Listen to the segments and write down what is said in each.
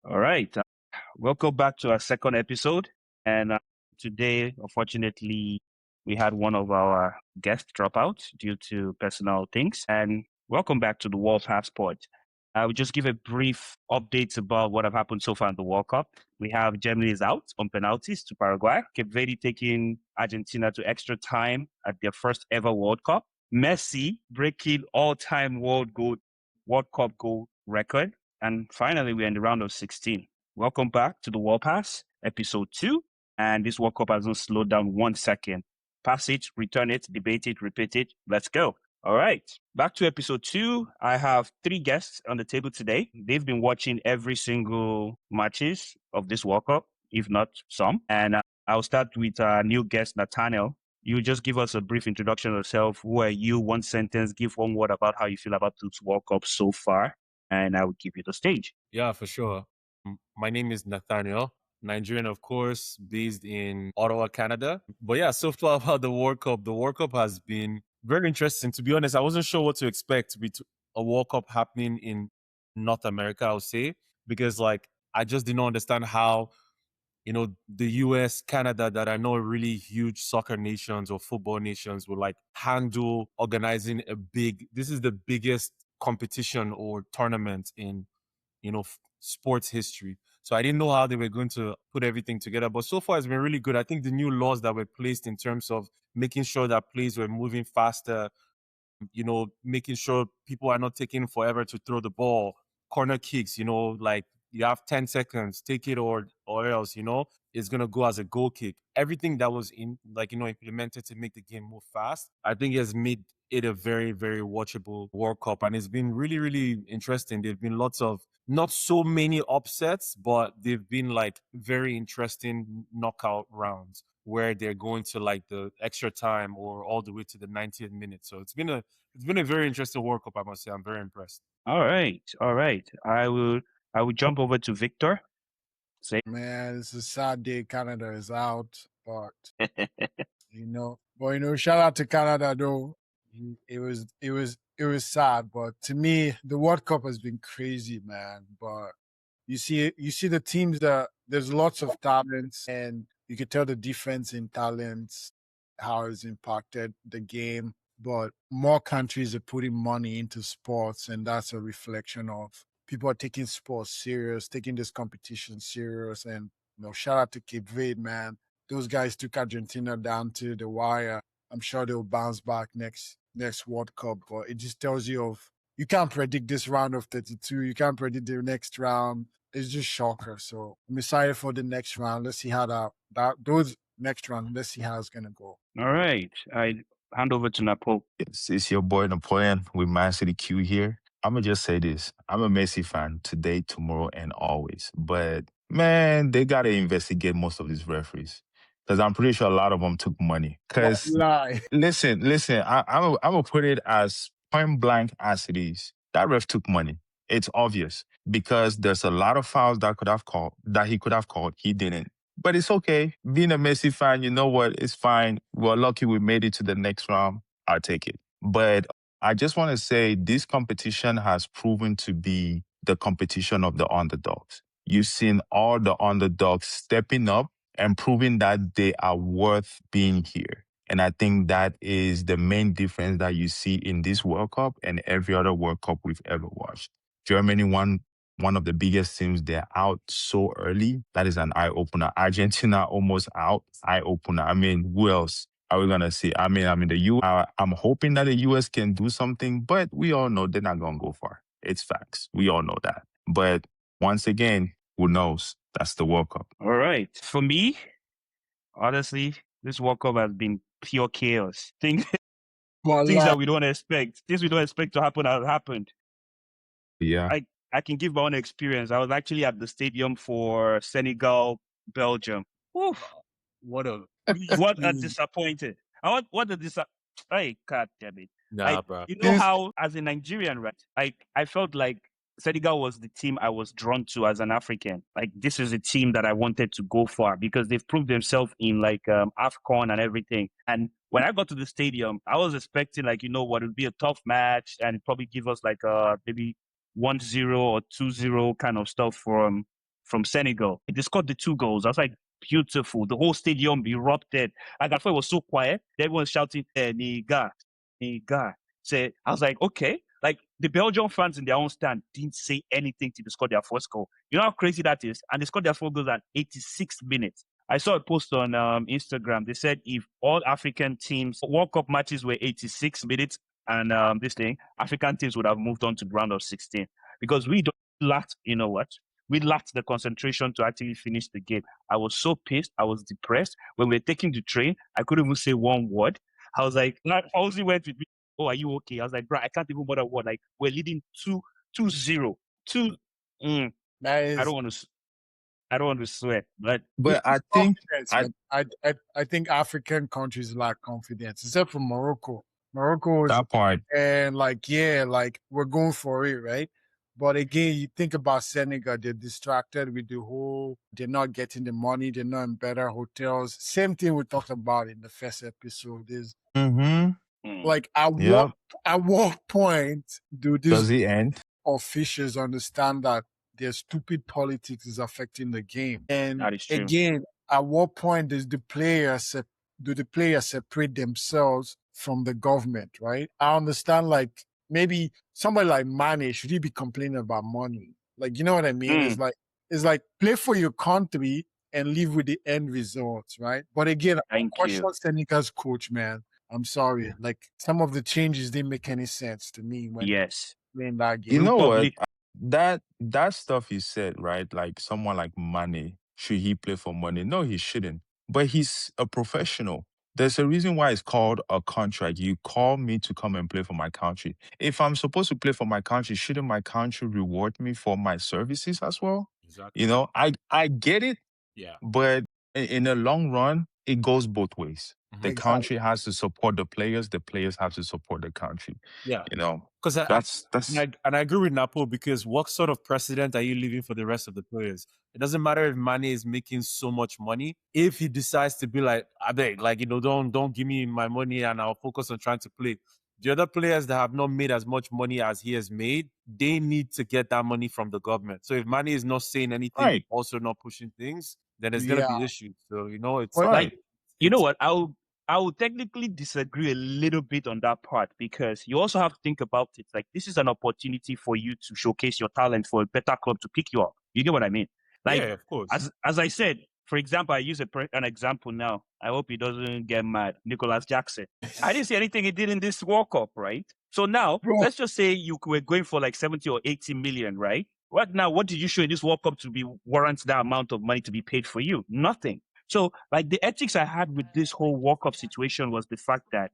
All right. Welcome back to our second episode. And today, unfortunately, we had one of our guests drop out due to personal things. And welcome back to the World Passport. I will just give a brief updates about what have happened so far in the World Cup. We have Germany is out on penalties to Paraguay. Cape Verde taking Argentina to extra time at their first ever World Cup. Messi breaking all-time World Cup goal record. And finally, we're in the round of 16. Welcome back to the World Pass, episode 2. And this World Cup hasn't slowed down 1 second. Pass it, return it, debate it, repeat it. Let's go. All right. Back to episode 2. I have 3 guests on the table today. They've been watching every single matches of this World Cup, if not some. And I'll start with our new guest, Nathaniel. You just give us a brief introduction of yourself. Who are you? One sentence. Give one word about how you feel about this World Cup so far. And I will give you the stage. Yeah, for sure. My name is Nathaniel, Nigerian, of course, based in Ottawa, Canada. But yeah, so far about the World Cup, the World Cup has been very interesting. To be honest, I wasn't sure what to expect with a World Cup happening in North America, I would say, because I just did not understand how, the US, Canada, that are not really huge soccer nations or football nations will handle organizing this is the biggest competition or tournament in sports history. So I didn't know how they were going to put everything together. But so far, it's been really good. I think the new laws that were placed in terms of making sure that plays were moving faster, making sure people are not taking forever to throw the ball, corner kicks, you have 10 seconds, take it or else, it's going to go as a goal kick. Everything that was implemented to make the game move fast, I think has made it a very, very watchable World Cup. And it's been really, really interesting. There've been lots of, not so many upsets, but they've been very interesting knockout rounds where they're going to the extra time or all the way to the 90th minute. So it's been a very interesting World Cup, I must say. I'm very impressed. All right. All right. I will jump over to Victor. Say Man, it's a sad day. Canada is out, but shout out to Canada though. It was sad, but to me, the World Cup has been crazy, man. But you see the teams that there's lots of talents, and you can tell the difference in talents, how it's impacted the game. But more countries are putting money into sports, and that's a reflection of people are taking sports serious, taking this competition serious. And shout out to Cape Verde, man. Those guys took Argentina down to the wire. I'm sure they'll bounce back next World Cup. But it just tells you you can't predict this round of 32. You can't predict the next round. It's just shocker. So I'm excited for the next round. Let's see how those next round. Let's see how it's gonna go. all right. I hand over to Napo. It's your boy Napoleon with Man City Q here. I'm gonna just say this. I'm a Messi fan today, tomorrow, and always. But man, they gotta investigate most of these referees. Because I'm pretty sure a lot of them took money. Because Lie. listen, I'm gonna put it as point blank as it is. That ref took money. It's obvious. Because there's a lot of fouls that he could have called. He didn't. But it's okay. Being a Messi fan, you know what? It's fine. We're lucky we made it to the next round. I'll take it. But I just want to say this competition has proven to be the competition of the underdogs. You've seen all the underdogs stepping up and proving that they are worth being here. And I think that is the main difference that you see in this World Cup and every other World Cup we've ever watched. Germany won one of the biggest teams. They're out so early. That is an eye opener. Argentina almost out. Eye opener. I mean, who else are we gonna see? I mean, the U. I'm hoping that the US can do something, but we all know they're not gonna go far. It's facts. We all know that. But once again, who knows? That's the World Cup. All right. For me, honestly, this World Cup has been pure chaos. Things that we don't expect. Things we don't expect to happen have happened. Yeah. I can give my own experience. I was actually at the stadium for Senegal, Belgium. Oof. What a disappointed. What a Hey, God damn it. nah, bro. You know how, as a Nigerian, right? I felt like Senegal was the team I was drawn to as an African. Like, this is a team that I wanted to go for because they've proved themselves in AFCON and everything. And when I got to the stadium, I was expecting it would be a tough match and probably give us maybe 1-0 or 2-0 kind of stuff from from Senegal. They scored the 2 goals. I was like, beautiful. The whole stadium erupted. Like, I thought it was so quiet. Everyone was shouting, Niga, Niga. I was like, okay. Like, the Belgian fans in their own stand didn't say anything till they scored their first goal. You know how crazy that is? And they scored their 4 goals at 86 minutes. I saw a post on Instagram. They said if all African teams World Cup matches were 86 minutes and African teams would have moved on to the round of 16 because we don't lacked, you know what? We lacked the concentration to actually finish the game. I was so pissed. I was depressed. When we were taking the train, I couldn't even say one word. I was like, Fauzi went with me. Oh, are you okay? I was like, bro, I can't even bother what. Like, we're leading 2-0. That I don't want to sweat, but it's But I think confidence, I man. I think African countries lack confidence, except for Morocco. Morocco is that part. and like we're going for it, right? But again, you think about Senegal, they're distracted with the whole, they're not getting the money, they're not in better hotels. Same thing we talked about in the first episode is Mm-hmm. like Yep. at what point do these Does it end? officials understand that their stupid politics is affecting the game? And that is true. again, at what point do the players separate themselves from the government, right? I understand, like, maybe somebody like Mane, should he be complaining about money? Like, you know what I mean? It's like play for your country and live with the end results, right? But again, Thank question you. Seneca's coach, man. I'm sorry. Like, some of the changes didn't make any sense to me when Yes. playing that You game. know what? Probably. That stuff you said, right? Like someone like Mane, should he play for money? No, he shouldn't. But he's a professional. There's a reason why it's called a contract. You call me to come and play for my country. If I'm supposed to play for my country, shouldn't my country reward me for my services as well? Exactly. You know, I get it, Yeah. but in the long run, it goes both ways. The Exactly. country has to support the players have to support the country. Yeah. You know, Because that's and I agree with Napo, because what sort of precedent are you leaving for the rest of the players? It doesn't matter if Mane is making so much money. If he decides to be like, I beg, like, don't give me my money and I'll focus on trying to play. The other players that have not made as much money as he has made, they need to get that money from the government. So if Mane is not saying anything, right. also not pushing things, then there's gonna Yeah. be issues. So it's But Like, you know it's what? I will technically disagree a little bit on that part because you also have to think about it. Like, this is an opportunity for you to showcase your talent for a better club to pick you up. You get what I mean? Like, yeah, of course. as I said, for example, I use an example now. I hope he doesn't get mad. Nicholas Jackson. I didn't see anything he did in this World Cup, right? So now, bro, let's just say you were going for like 70 or 80 million, right? Right now, what did you show in this World Cup to be warrants that amount of money to be paid for you? Nothing. So, like, the ethics I had with this whole World Cup situation was the fact that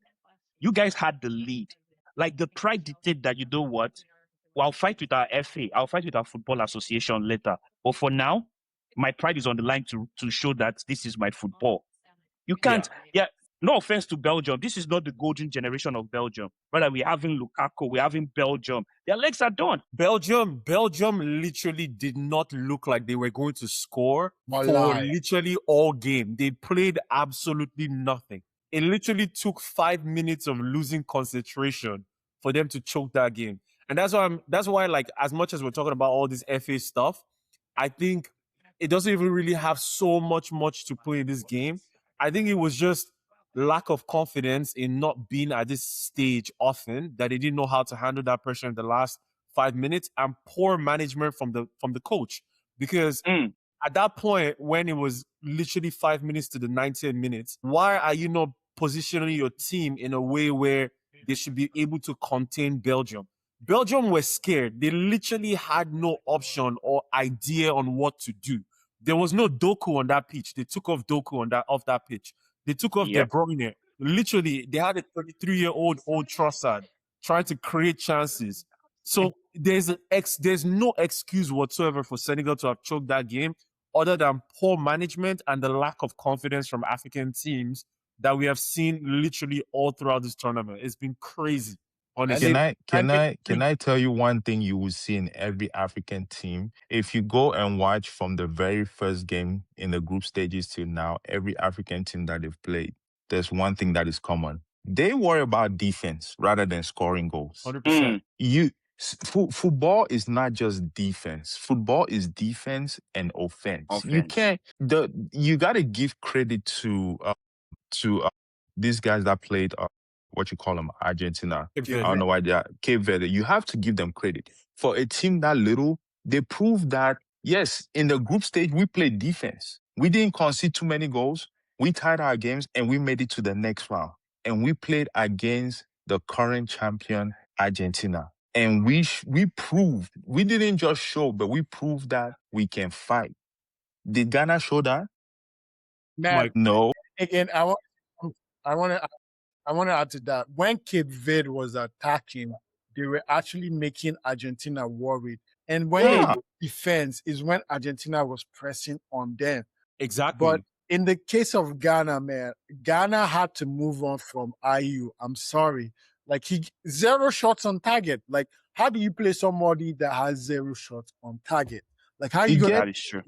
you guys had the lead. Like, the pride dictated that, you know what? Well, I'll fight with our FA. I'll fight with our football association later. But for now, my pride is on the line to show that this is my football. You can't. Yeah. No offense to Belgium. This is not the golden generation of Belgium. Rather, we're having Lukaku. We're having Belgium. Their legs are done. Belgium literally did not look like they were going to score for Wallahi. literally all game. They played absolutely nothing. It literally took 5 minutes of losing concentration for them to choke that game. And that's why, like, as much as we're talking about all this FA stuff, I think it doesn't even really have so much to play in this game. I think it was just lack of confidence in not being at this stage often, that they didn't know how to handle that pressure in the last 5 minutes, and poor management from the coach. Because at that point, when it was literally 5 minutes to the 90th minutes, why are you not positioning your team in a way where they should be able to contain Belgium? Belgium were scared. They literally had no option or idea on what to do. There was no Doku on that pitch. They took off Doku off that pitch. They took off De Bruyne. Literally, they had a 33-year-old Trossard trying to create chances. So there's no excuse whatsoever for Senegal to have choked that game, other than poor management and the lack of confidence from African teams that we have seen literally all throughout this tournament. It's been crazy, honestly. Can I tell you one thing you will see in every African team? If you go and watch from the very first game in the group stages till now, every African team that they've played, there's one thing that is common. They worry about defense rather than scoring goals. 100%. Football is not just defense. Football is defense and offense. You Offense. can't. You got to give credit to these guys that played what you call them, Argentina. Cape I Verde. don't know why they are Cape Verde. You have to give them credit for a team that little. They proved that yes, in the group stage we played defense. We didn't concede too many goals. We tied our games and we made it to the next round. And we played against the current champion Argentina. And we proved, we didn't just show, but we proved that we can fight. Did Ghana show that? Man, No. again, I want to I want to add to that. When Cape Verde was attacking, they were actually making Argentina worried. And when they Yeah. defense is when Argentina was pressing on them. Exactly. But in the case of Ghana, man, Ghana had to move on from IU. I'm sorry. Like he 0 shots on target. Like, how do you play somebody that has 0 shots on target? Like how You you gonna get That is true.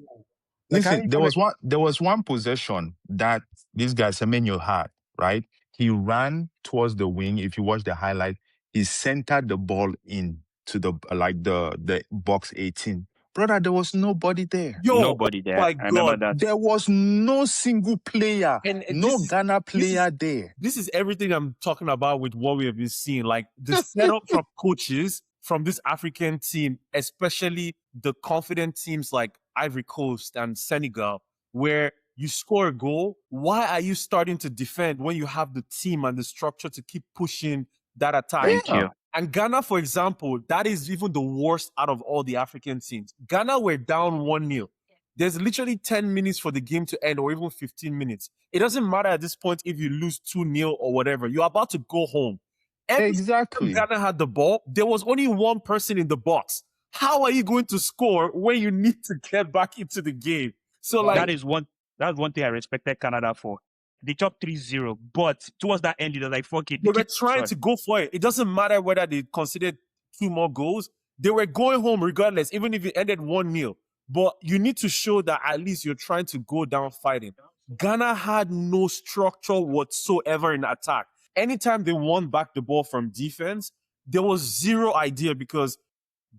like how Listen, you there gonna was one possession that this guy Semenyo had, right? He ran towards the wing. If you watch the highlight, he centered the ball in to the the box 18. Brother, there was nobody there. Yo, Nobody there. my I remember God. that. There was no single player, And no Ghana player there. This is everything I'm talking about with what we have been seeing. Like the setup from coaches from this African team, especially the confident teams like Ivory Coast and Senegal, where you score a goal. Why are you starting to defend when you have the team and the structure to keep pushing that attack? Thank Yeah. you. And Ghana, for example, that is even the worst out of all the African teams. Ghana were down 1-0. There's literally 10 minutes for the game to end or even 15 minutes. It doesn't matter at this point if you lose 2-0 or whatever. You're about to go home. Every time Exactly. Ghana had the ball, there was only one person in the box. How are you going to score when you need to get back into the game? So like, That's one thing I respected Canada for. They chopped 3-0, but towards that end, it was like, fuck it. they were trying to go for it. It doesn't matter whether they considered 2 more goals. They were going home regardless, even if it ended 1-0. But you need to show that at least you're trying to go down fighting. Ghana had no structure whatsoever in attack. Anytime they won back the ball from defense, there was zero idea because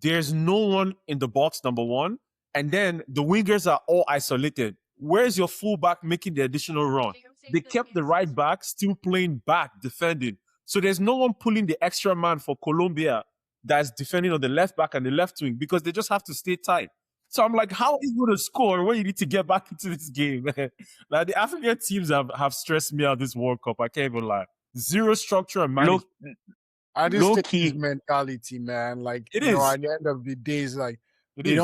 there's no one in the box, number one. And then the wingers are all isolated. Where's your fullback making the additional run? They kept the right back still playing back, defending. So there's no one pulling the extra man for Colombia that's defending on the left back and the left wing because they just have to stay tight. So I'm like, how are you going to score when you need to get back into this game? Like the African teams have stressed me out this World Cup. I can't even lie. Zero structure and management. I just Low think key. it's mentality, man. Like It you know, is. at the end of the day, it's like It they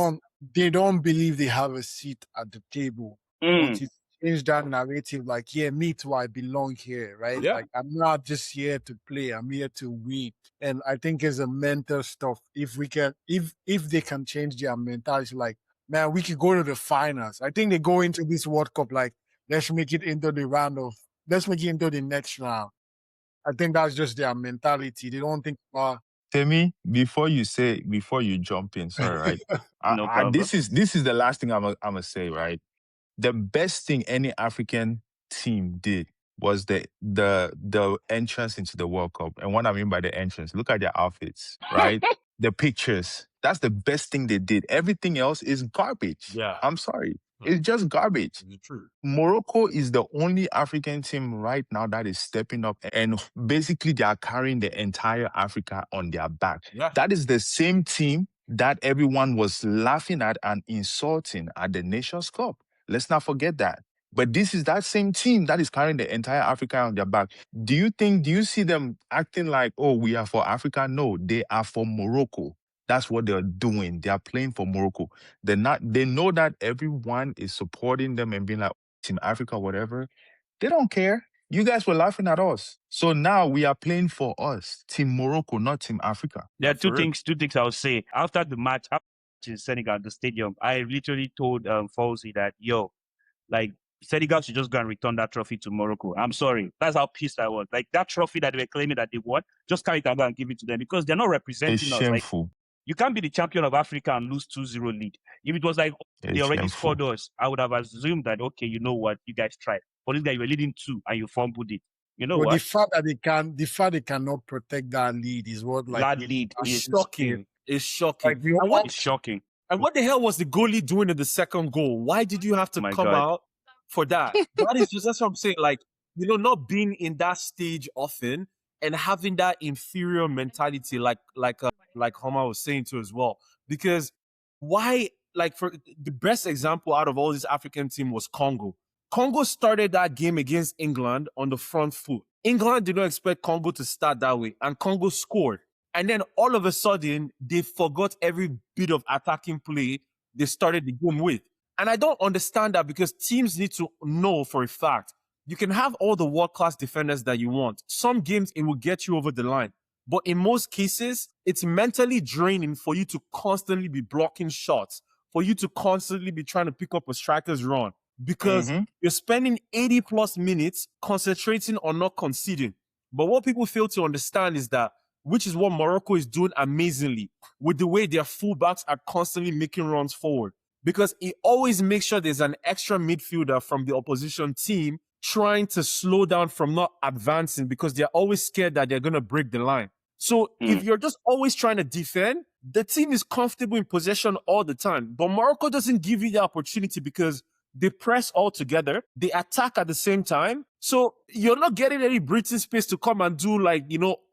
is. don't believe they have a seat at the table. Mm. But you change that narrative, like, yeah, me too, I belong here, right? Yeah. Like I'm not just here to play, I'm here to win. And I think it's a mental stuff. If they can change their mentality, like, man, we could go to the finals. I think they go into this World Cup like let's make it into the next round. I think that's just their mentality. They don't think, Temi, before you jump in, sorry, right? No problem. This is the last thing I'm gonna say, right? The best thing any African team did was the entrance into the World Cup. And what I mean by the entrance, look at their outfits, right? The pictures. That's the best thing they did. Everything else is garbage. Yeah. I'm sorry. It's just garbage. It's true. Morocco is the only African team right now that is stepping up and basically they are carrying the entire Africa on their back. Yeah. That is the same team that everyone was laughing at and insulting at the Nations Cup. Let's not forget that. But this is that same team that is carrying the entire Africa on their back. Do you see them acting like, oh, we are for Africa? No, they are for Morocco. That's what they're doing. They are playing for Morocco. They know that everyone is supporting them and being like, Team Africa, whatever. They don't care. You guys were laughing at us. So now we are playing for us. Team Morocco, not Team Africa. There are For real. two things I would say. After the match, in Senegal, at the stadium, I literally told Fawzi that, yo, like, Senegal should just go and return that trophy to Morocco. I'm sorry. That's how pissed I was. Like, that trophy that they were claiming that they won, just carry it and go and give it to them because they're not It's representing us. Like, shameful. you can't be the champion of Africa and lose 2-0 lead. If it was like they It's already shameful. scored us, I would have assumed that, okay, you know what, you guys tried. For this guy, you were leading 2 and you fumbled it. You know but what? the fact they cannot protect that lead is what like That lead is Shocking. It's shocking. Like we And all It's shocking. what the hell was the goalie doing in the second goal? Why did you have to My come God. out for that? That is just that's what I'm saying. Like, not being in that stage often and having that inferior mentality, like Homa was saying too as well. Because why? Like, for the best example out of all this African team was Congo. Congo started that game against England on the front foot. England did not expect Congo to start that way, and Congo scored. And then all of a sudden, they forgot every bit of attacking play they started the game with. And I don't understand that, because teams need to know for a fact you can have all the world class defenders that you want. Some games it will get you over the line. But in most cases, it's mentally draining for you to constantly be blocking shots, for you to constantly be trying to pick up a striker's run, because Mm-hmm. you're spending 80 plus minutes concentrating on not conceding. But what people fail to understand is that, which is what Morocco is doing amazingly, with the way their fullbacks are constantly making runs forward, because it always makes sure there's an extra midfielder from the opposition team trying to slow down from not advancing, because they're always scared that they're going to break the line. So if you're just always trying to defend, the team is comfortable in possession all the time. But Morocco doesn't give you the opportunity, because they press all together, they attack at the same time. So you're not getting any breathing space to come and do, like,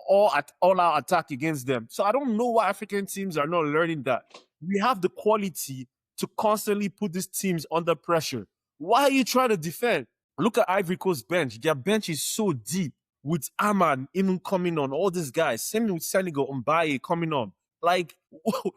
all out attack against them. So I don't know why African teams are not learning that. We have the quality to constantly put these teams under pressure. Why are you trying to defend? Look at Ivory Coast bench. Their bench is so deep, with Ahmad even coming on, all these guys. Same with Senegal, Mbaye coming on. Like,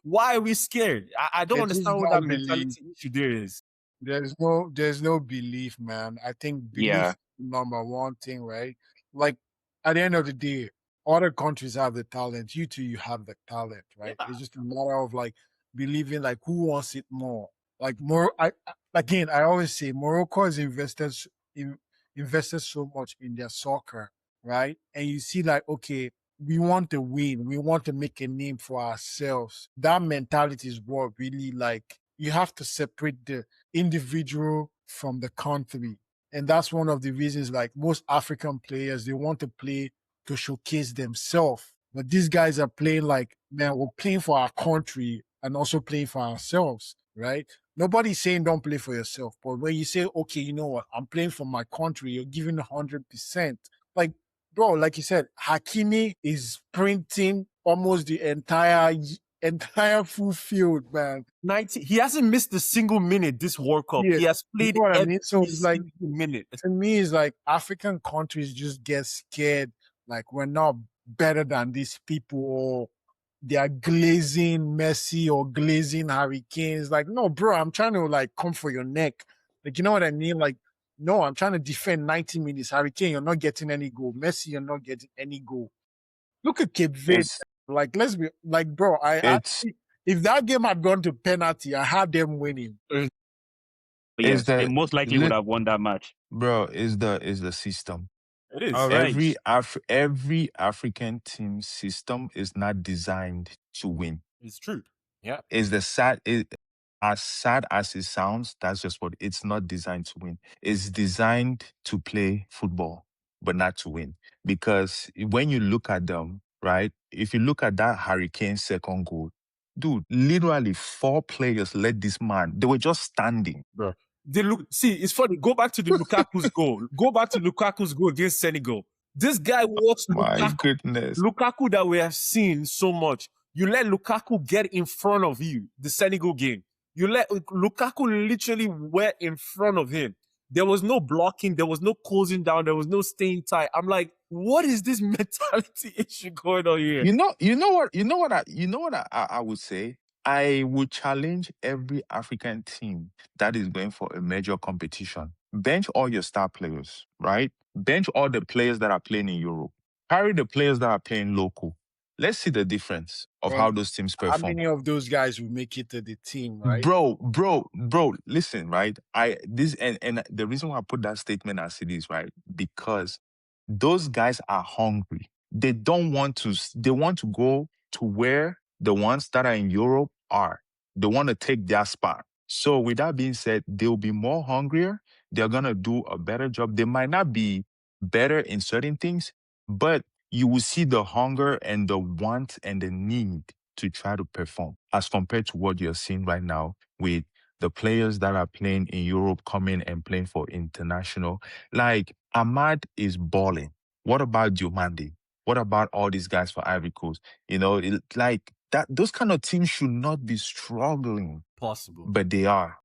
why are we scared? I don't it is understand what that not belief. mentality issue there is. There's no belief, man. I think belief Yeah. is number one thing, right? Like at the end of the day, other countries have the talent. You too, you have the talent, right? Yeah. It's just a matter of like believing, like who wants it more. Like more, again, I always say Morocco has invested so much in their soccer, right? And you see, like, okay, we want to win. We want to make a name for ourselves. That mentality is what really, like, you have to separate the individual from the country. And that's one of the reasons, like, most African players, they want to play to showcase themselves. But these guys are playing like, man, we're playing for our country and also playing for ourselves, right? Nobody's saying don't play for yourself. But when you say, okay, you know what, I'm playing for my country, you're giving 100%. Like, bro, like you said, Hakimi is sprinting almost the entire full field, man. 90. He hasn't missed a single minute this World Cup. Yeah, He has you played know what I every mean? So it's like, single minute. to me, it's like African countries just get scared. Like we're not better than these people, or they are glazing Messi or glazing Harry Kane. It's like, no, bro, I'm trying to like come for your neck. Like, you know what I mean? Like, no, I'm trying to defend 90 minutes. Harry Kane, you're not getting any goal. Messi, you're not getting any goal. Look at Cape Verde. It's Like, let's be like, bro, it's if that game had gone to penalty, I had them winning. is Yes, they the most likely would have won that match. bro is the system. It is. All right. Every African team system is not designed to win. It's true. Yeah. Is as sad as it sounds, that's just what it's not designed to win. It's designed to play football, but not to win. Because when you look at them, right? If you look at that Hurricane second goal, dude, literally 4 players led this man. They were just standing. Bro. See, it's funny. Go back to the Lukaku's goal. Go back to Lukaku's goal against Senegal. This guy was My Lukaku. goodness. Lukaku that we have seen so much. You let Lukaku get in front of you, the Senegal game. You let Lukaku literally were in front of him. There was no blocking. There was no closing down. There was no staying tight. I'm like, what is this mentality issue going on here? I would say. I would challenge every African team that is going for a major competition. Bench all your star players, right? Bench all the players that are playing in Europe. Carry the players that are playing local. Let's see the difference of Well, how those teams how perform. many of those guys will make it to the team, right? Bro, listen, right? And the reason why I put that statement as it is, right? Because those guys are hungry. They don't want to, they want to go to where the ones that are in Europe are. They want to take their spot. So with that being said, they'll be more hungrier. They're going to do a better job. They might not be better in certain things, but you will see the hunger and the want and the need to try to perform as compared to what you're seeing right now with the players that are playing in Europe coming and playing for international. Like Ahmad is balling. What about Diomande? What about all these guys for Ivory Coast? Like that, those kind of teams should not be struggling, Possible. but they are.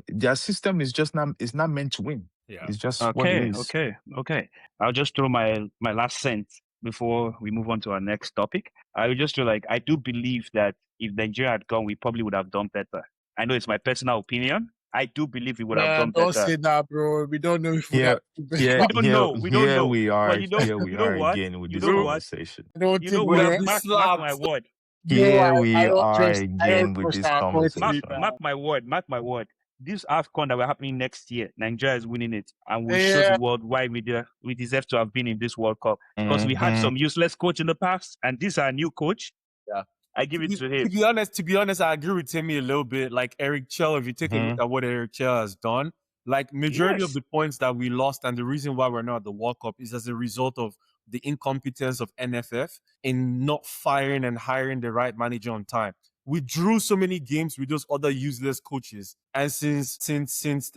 Their system is just not. It's not meant to win. Yeah. It's just what it is. Okay. I'll just throw my last cent before we move on to our next topic. I would just feel like I do believe that if Nigeria had gone, we probably would have done better. I know it's my personal opinion. I do believe we would have Man, done don't better. say that, bro. We don't know if we Here, have. here, We don't here, know. We don't here know. we are. But you know What? what? With You this know what? conversation. I don't You think know we We what? have been Mark my slapped. word. Bro, Here I we don't are trust. I again don't with trust this our coach, conversation. Mark my word. Mark my word. This AFCON that we're happening next year, Nigeria is winning it, and we'll show the Yeah, world why we deserve to have been in this World Cup. Because we had Mhm. some useless coach in the past, and this is our new coach. Yeah. I give it to him. To be honest, I agree with Timmy a little bit. Like Eric Chell, if you take a look at what Eric Chell has done, like majority of Yes. the points that we lost and the reason why we're not at the World Cup is as a result of the incompetence of NFF in not firing and hiring the right manager on time. We drew so many games with those other useless coaches. And since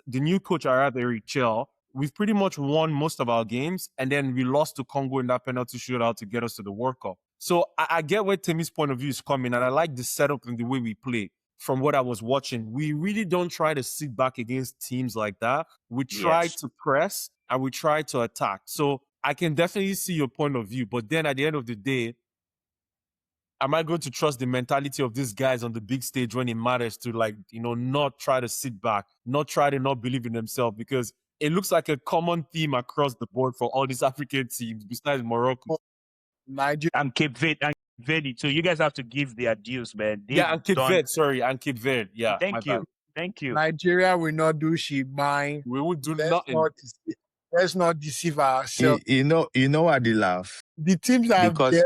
the new coach arrived, Eric Chell, we've pretty much won most of our games, and then we lost to Congo in that penalty shootout to get us to the World Cup. So I get where Timmy's point of view is coming, and I like the setup and the way we play. From what I was watching, we really don't try to sit back against teams like that. We try Yes. to press and we try to attack. So I can definitely see your point of view, but then at the end of the day, am I going to trust the mentality of these guys on the big stage when it matters to not try to sit back, not try to not believe in themselves? Because it looks like a common theme across the board for all these African teams besides Morocco. Nigeria. And Cape Verde too. You guys have to give their dues, man. And Cape Verde. Yeah. Thank you. Nigeria will not do shit. Buying. We would do nothing. Let's not deceive ourselves. You know why they laugh? The teams that Because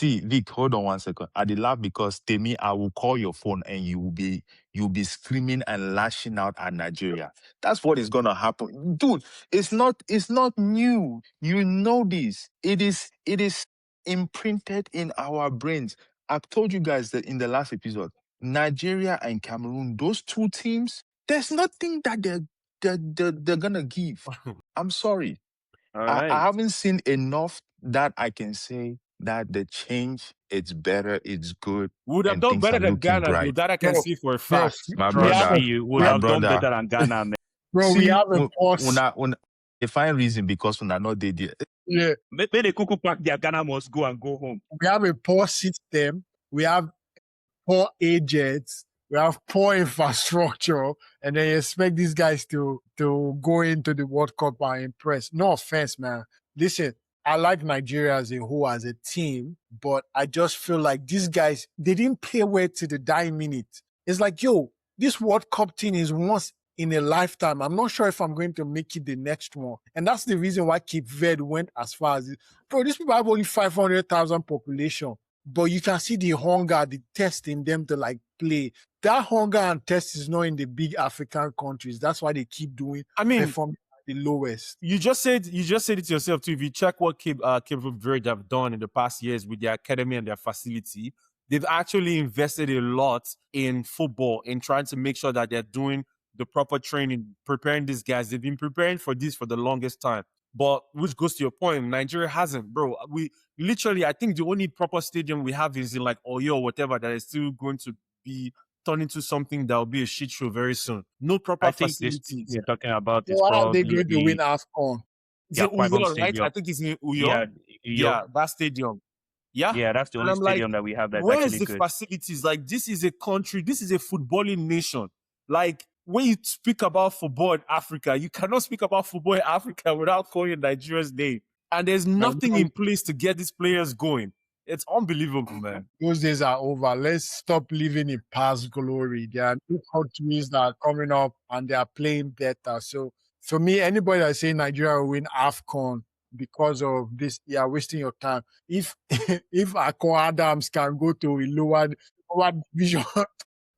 Vic, hold on 1 second. I did laugh because Temi, I will call your phone and you'll be screaming and lashing out at Nigeria. That's what is gonna happen. Dude, it's not new. You know this. It is imprinted in our brains. I've told you guys that in the last episode, Nigeria and Cameroon, those two teams, there's nothing that they're gonna give. I'm sorry. All I right. haven't seen enough that I can say that the change, it's better, it's good. We would have and done things better are than looking Ghana, bright. though. That I can see for a fact. My Trust brother, me, you would my have done brother. better than Ghana, man. bro, we See, have a pause. a fine reason because when I know they did. Yeah, Maybe the Kuku Park, their Ghana must go and go home. we have a poor system. We have poor agents. We have poor infrastructure, and then you expect these guys to go into the World Cup and impress. No offense, man. Listen, I like Nigeria as a whole, as a team, but I just feel like these guys, they didn't play well to the dying minute. It's like, yo, this World Cup thing is once in a lifetime. I'm not sure if I'm going to make it the next one. And that's the reason why Cape Verde went as far as it. Bro, these people have only 500,000 population, but you can see the hunger, the test in them to play. That hunger and test is not in the big African countries. That's why they keep doing performing at the lowest. You just said it yourself too. If you check what Cape Verde have done in the past years with their academy and their facility, they've actually invested a lot in football, in trying to make sure that they're doing the proper training, preparing these guys. They've been preparing for this for the longest time. But which goes to your point, Nigeria hasn't, bro. We literally, I think the only proper stadium we have is in Oyo or whatever that is still going to be turned into something that will be a shit show very soon. No proper I think facilities. you're talking about is Why are probably they going to win AFCON? It's in Uyo, right? I think it's in Uyo. Yeah, that stadium. Yeah, that's the only stadium that we have that's where actually is the good. facilities? This is a country, this is a footballing nation. When you speak about football in Africa, you cannot speak about football in Africa without calling Nigeria's name. And there's nothing in place to get these players going. It's unbelievable, man. Those days are over. Let's stop living in past glory. There are new countries that are coming up and they are playing better. So for me, anybody that say Nigeria will win AFCON because of this, you are wasting your time. If Akon Adams can go to a lower division,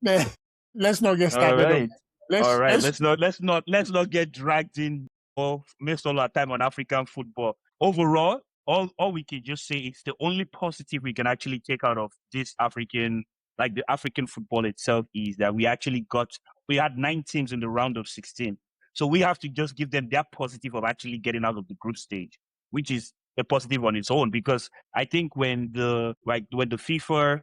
then let's not get started. All right. Let's not get dragged in or waste all our time on African football. Overall, all we can just say it's the only positive we can actually take out of this African, like the African football itself, is that we had 9 teams in the round of 16. So we have to just give them that positive of actually getting out of the group stage, which is a positive on its own. Because I think when the FIFA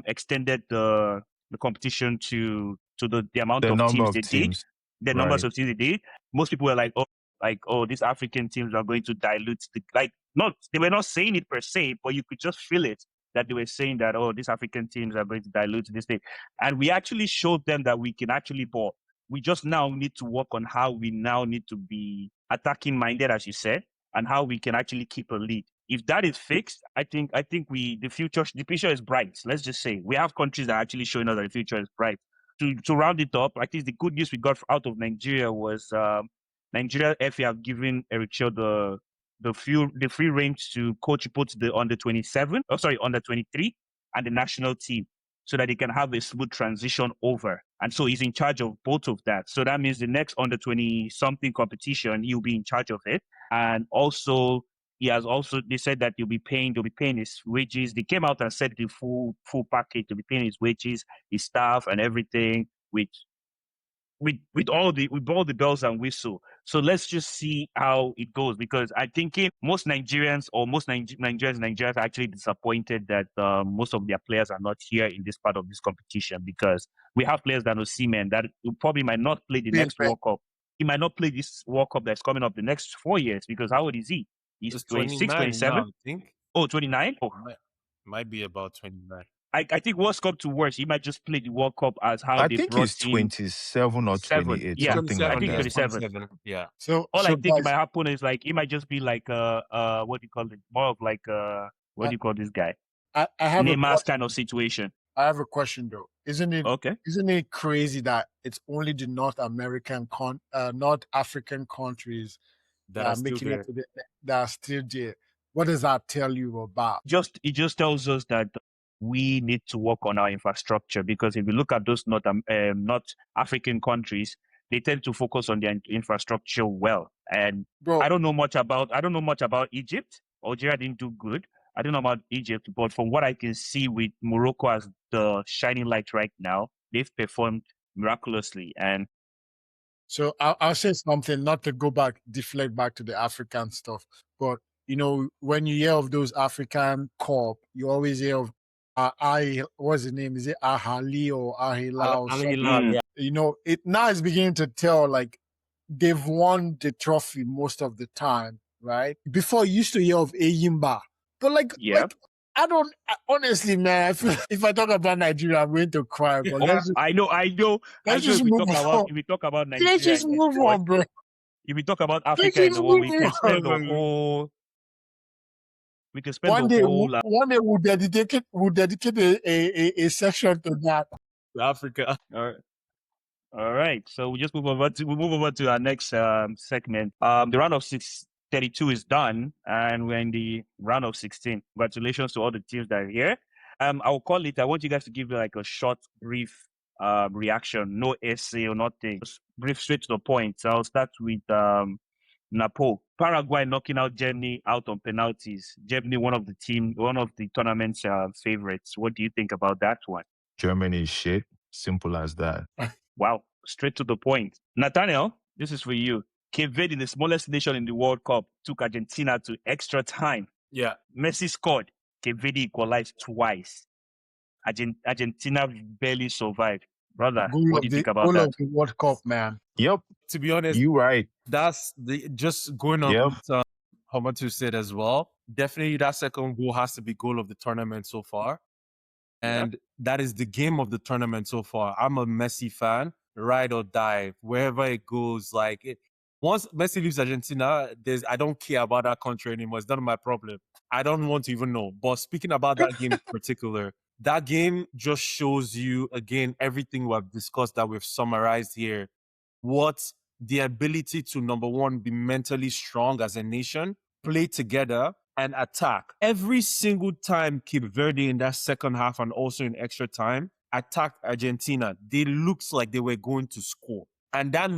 extended the competition to the amount The of number teams of they did, teams, the numbers right? of teams they did, most people were like, these African teams are going to dilute not they were not saying it per se, but you could just feel it that they were saying that, oh, these African teams are going to dilute this thing. And we actually showed them that we can actually ball. We just now need to work on how we now need to be attacking minded, as you said, and how we can actually keep a lead. If that is fixed, I think the future is bright. Let's just say we have countries that are actually showing us that the future is bright. To round it up, I think the good news we got out of Nigeria was Nigeria FA have given Erichel the free range to coach both the under 23 and the national team, so that they can have a smooth transition over. And so he's in charge of both of that. So that means the next under 20 something competition, he'll be in charge of it. And also they said that they'll be paying his wages. They came out and said the full package. They'll be paying his wages, his staff and everything, with all the bells and whistle. So let's just see how it goes, because I think most Nigerians are actually disappointed that most of their players are not here in this part of this competition, because we have players that Osimhen that probably might not play the next World Cup. He might not play this World Cup that's coming up the next 4 years, because how old is he? He's It's 26, 29 27. now, I think. Oh, 29? Oh, Might be about 29. I think worst come to worst, he might just play the World Cup as how I they think brought he's in 27 or 28, Yeah, something I like think that. 27. Yeah. So, All I so think guys, might happen is like it might just be like what do you call it? More of like what I, do you call this guy? I have a Neymar's question. kind of situation. I have a question though. Okay. Isn't it crazy that it's only the North African countries That that are are still making it there. to that are still there? What does that tell you about? It just tells us that we need to work on our infrastructure, because if you look at those North African countries, they tend to focus on their infrastructure well. And Bro, I don't know much about Egypt. Algeria didn't do good. I don't know about Egypt, but from what I can see with Morocco as the shining light right now, they've performed miraculously. And so I'll say something, not to deflect back to the African stuff, but when you hear of those African Cup, you always hear of what's the name? Is it Ahali or Ahila or something? Yeah. It now is beginning to tell like they've won the trophy most of the time, right? Before you used to hear of Eyimba, but yeah, honestly, man, I feel if I talk about Nigeria, I'm going to cry. But I know. let's just move on. If we talk about Let's Nigeria just in this move pod, on, bro. if we talk about Let's Africa in just the whole, move on. we can spend the whole One day we'll dedicate a session to that. Africa. All right. So we move over to our next segment. The round of 32 is done, and we're in the round of 16. Congratulations to all the teams that are here. I'll call it. I want you guys to give like a short, brief reaction, no essay or nothing. Just brief, straight to the point. So I'll start with Napo. Paraguay knocking out Germany out on penalties. Germany, one of the tournament's favorites. What do you think about that one? Germany is shit. Simple as that. Wow, straight to the point. Nathaniel, this is for you. Cape Verde, the smallest nation in the World Cup, took Argentina to extra time. Yeah. Messi scored. Cape Verde equalized twice. Argentina barely survived. Brother, what do you think about that? Of the World Cup, man. Yep, To be honest, you right. that's just going on Yep. what Hamatu said as well. Definitely that second goal has to be goal of the tournament so far. And that is the game of the tournament so far. I'm a Messi fan, ride or die, wherever it goes. Once Messi leaves Argentina, I don't care about that country anymore. It's none of my problem. I don't want to even know. But speaking about that game in particular, that game just shows you again everything we've discussed that we've summarized here. What the ability to, number one, be mentally strong as a nation, play together, and attack. Every single time Cape Verde in that second half and also in extra time attacked Argentina, they looked like they were going to score. And that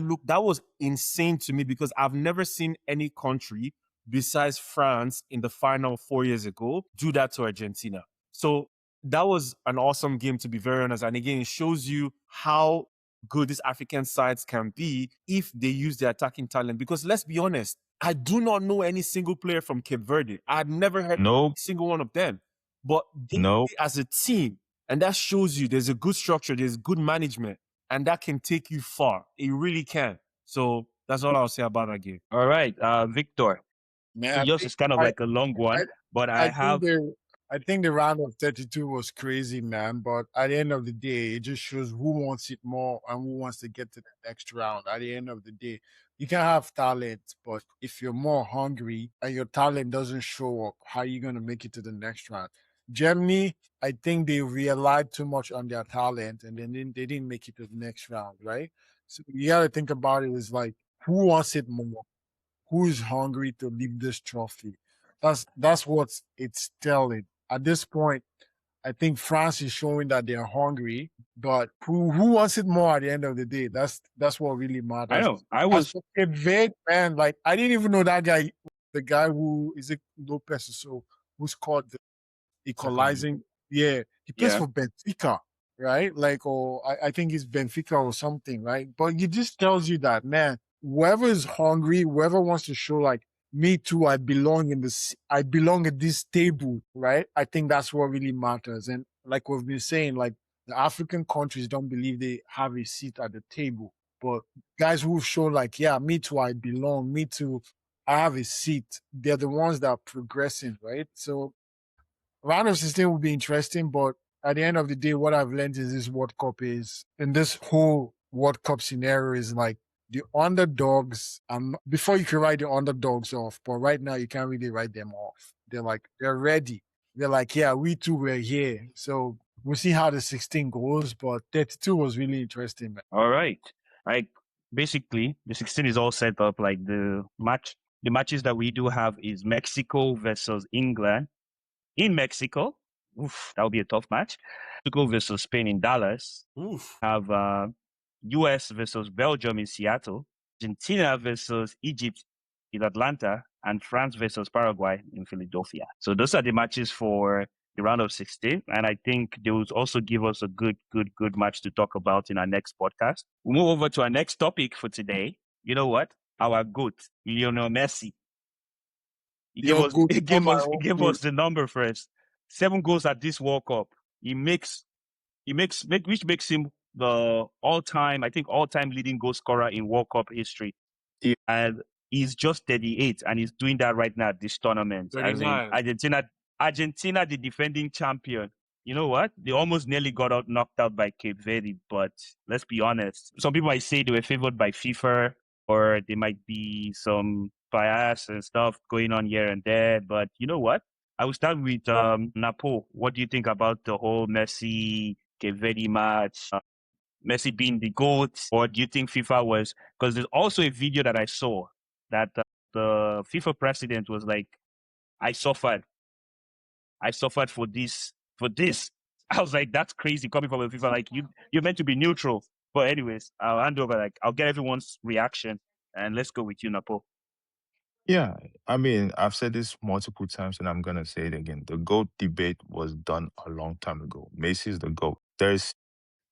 was insane to me, because I've never seen any country besides France in the final 4 years ago, do that to Argentina. So that was an awesome game, to be very honest. And again, it shows you how good these African sides can be if they use their attacking talent. Because let's be honest, I do not know any single player from Cape Verde. I've never heard Nope, a single one of them. But they nope. play as a team, and that shows you there's a good structure, there's good management, and that can take you far. It really can. So that's all I'll say about that game. All right, Victor. Man, So yours is kind of I, like a long I, one, but I I think have the round of 32 was crazy, man. But at the end of the day, it just shows who wants it more and who wants to get to the next round. At the end of the day, you can have talent, but if you're more hungry and your talent doesn't show up, how are you gonna make it to the next round? Germany, I think they relied too much on their talent and then they didn't make it to the next round, right? So you gotta think about it as like who wants it more? Who is hungry to lift this trophy? That's what it's telling. At this point, I think France is showing that they're hungry, but who wants it more at the end of the day? That's what really I matters. know I As was for Cape Verde, man, like I didn't even know that guy, the guy who is it Lopez or so, who scored the Second. equalizing. Yeah, he plays yeah. for Benfica, right? Like, or I think it's Benfica or something, right? But it just tells you that, man, whoever is hungry, whoever wants to show like me too, I belong at this table, right? I think that's what really matters. And like we've been saying, like the African countries don't believe they have a seat at the table, but guys who've shown like, yeah, me too, I belong, me too, I have a seat. They're the ones that are progressing, right? So round of 16 will be interesting, but at the end of the day, what I've learned is this World Cup is, in this whole World Cup scenario, is like the underdogs. Before you can write the underdogs off, but right now you can't really write them off. They're ready. They're like, yeah, we too were here. So we'll see how the 16 goes, but 32 was really interesting, man. All right. Like basically the 16 is all set up. Like the matches that we do have is Mexico versus England in Mexico. Oof, that would be a tough match. Mexico versus Spain in Dallas. Oof. Have US versus Belgium in Seattle. Argentina versus Egypt in Atlanta, and France versus Paraguay in Philadelphia. So those are the matches for the round of 16. And I think they will also give us a good match to talk about in our next podcast. We'll move over to our next topic for today. You know what? Our GOAT, Lionel Messi. He gave Your us good, he not gave my us he own gave good. us the number first. 7 goals at this World Cup. Which makes him the all-time leading goal scorer in World Cup history. Yeah. And he's just 38 and he's doing that right now at this tournament. As in 39. Argentina, the defending champion. You know what? They almost nearly got knocked out by Cape Verde, but let's be honest. Some people might say they were favored by FIFA, or there might be some bias and stuff going on here and there. But you know what? I will start with Napo. What do you think about the whole Messi Cape Verde match? Messi being the GOAT, or do you think FIFA was? Because there's also a video that I saw that the FIFA president was like, "I suffered, I suffered for this, for this." I was like, "That's crazy coming from a FIFA. Like you're meant to be neutral." But anyways, I'll hand over. Like I'll get everyone's reaction, and let's go with you, Napo. Yeah, I mean, I've said this multiple times and I'm gonna say it again. The GOAT debate was done a long time ago. Messi is the GOAT.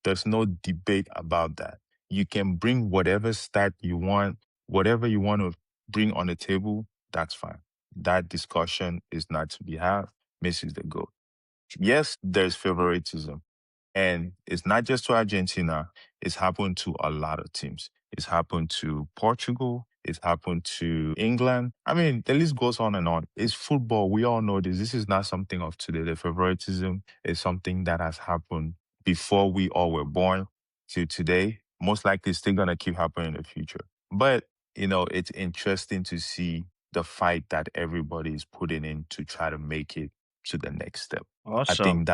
There's no debate about that. You can bring whatever stat you want, whatever you want to bring on the table, that's fine. That discussion is not to be had. Messi is the GOAT. Yes, there's favoritism. And it's not just to Argentina, it's happened to a lot of teams. It's happened to Portugal, it's happened to England. I mean, the list goes on and on. It's football. We all know this. This is not something of today. The favoritism is something that has happened before we all were born to today. Most likely it's still gonna keep happening in the future. But it's interesting to see the fight that everybody is putting in to try to make it to the next step. Awesome.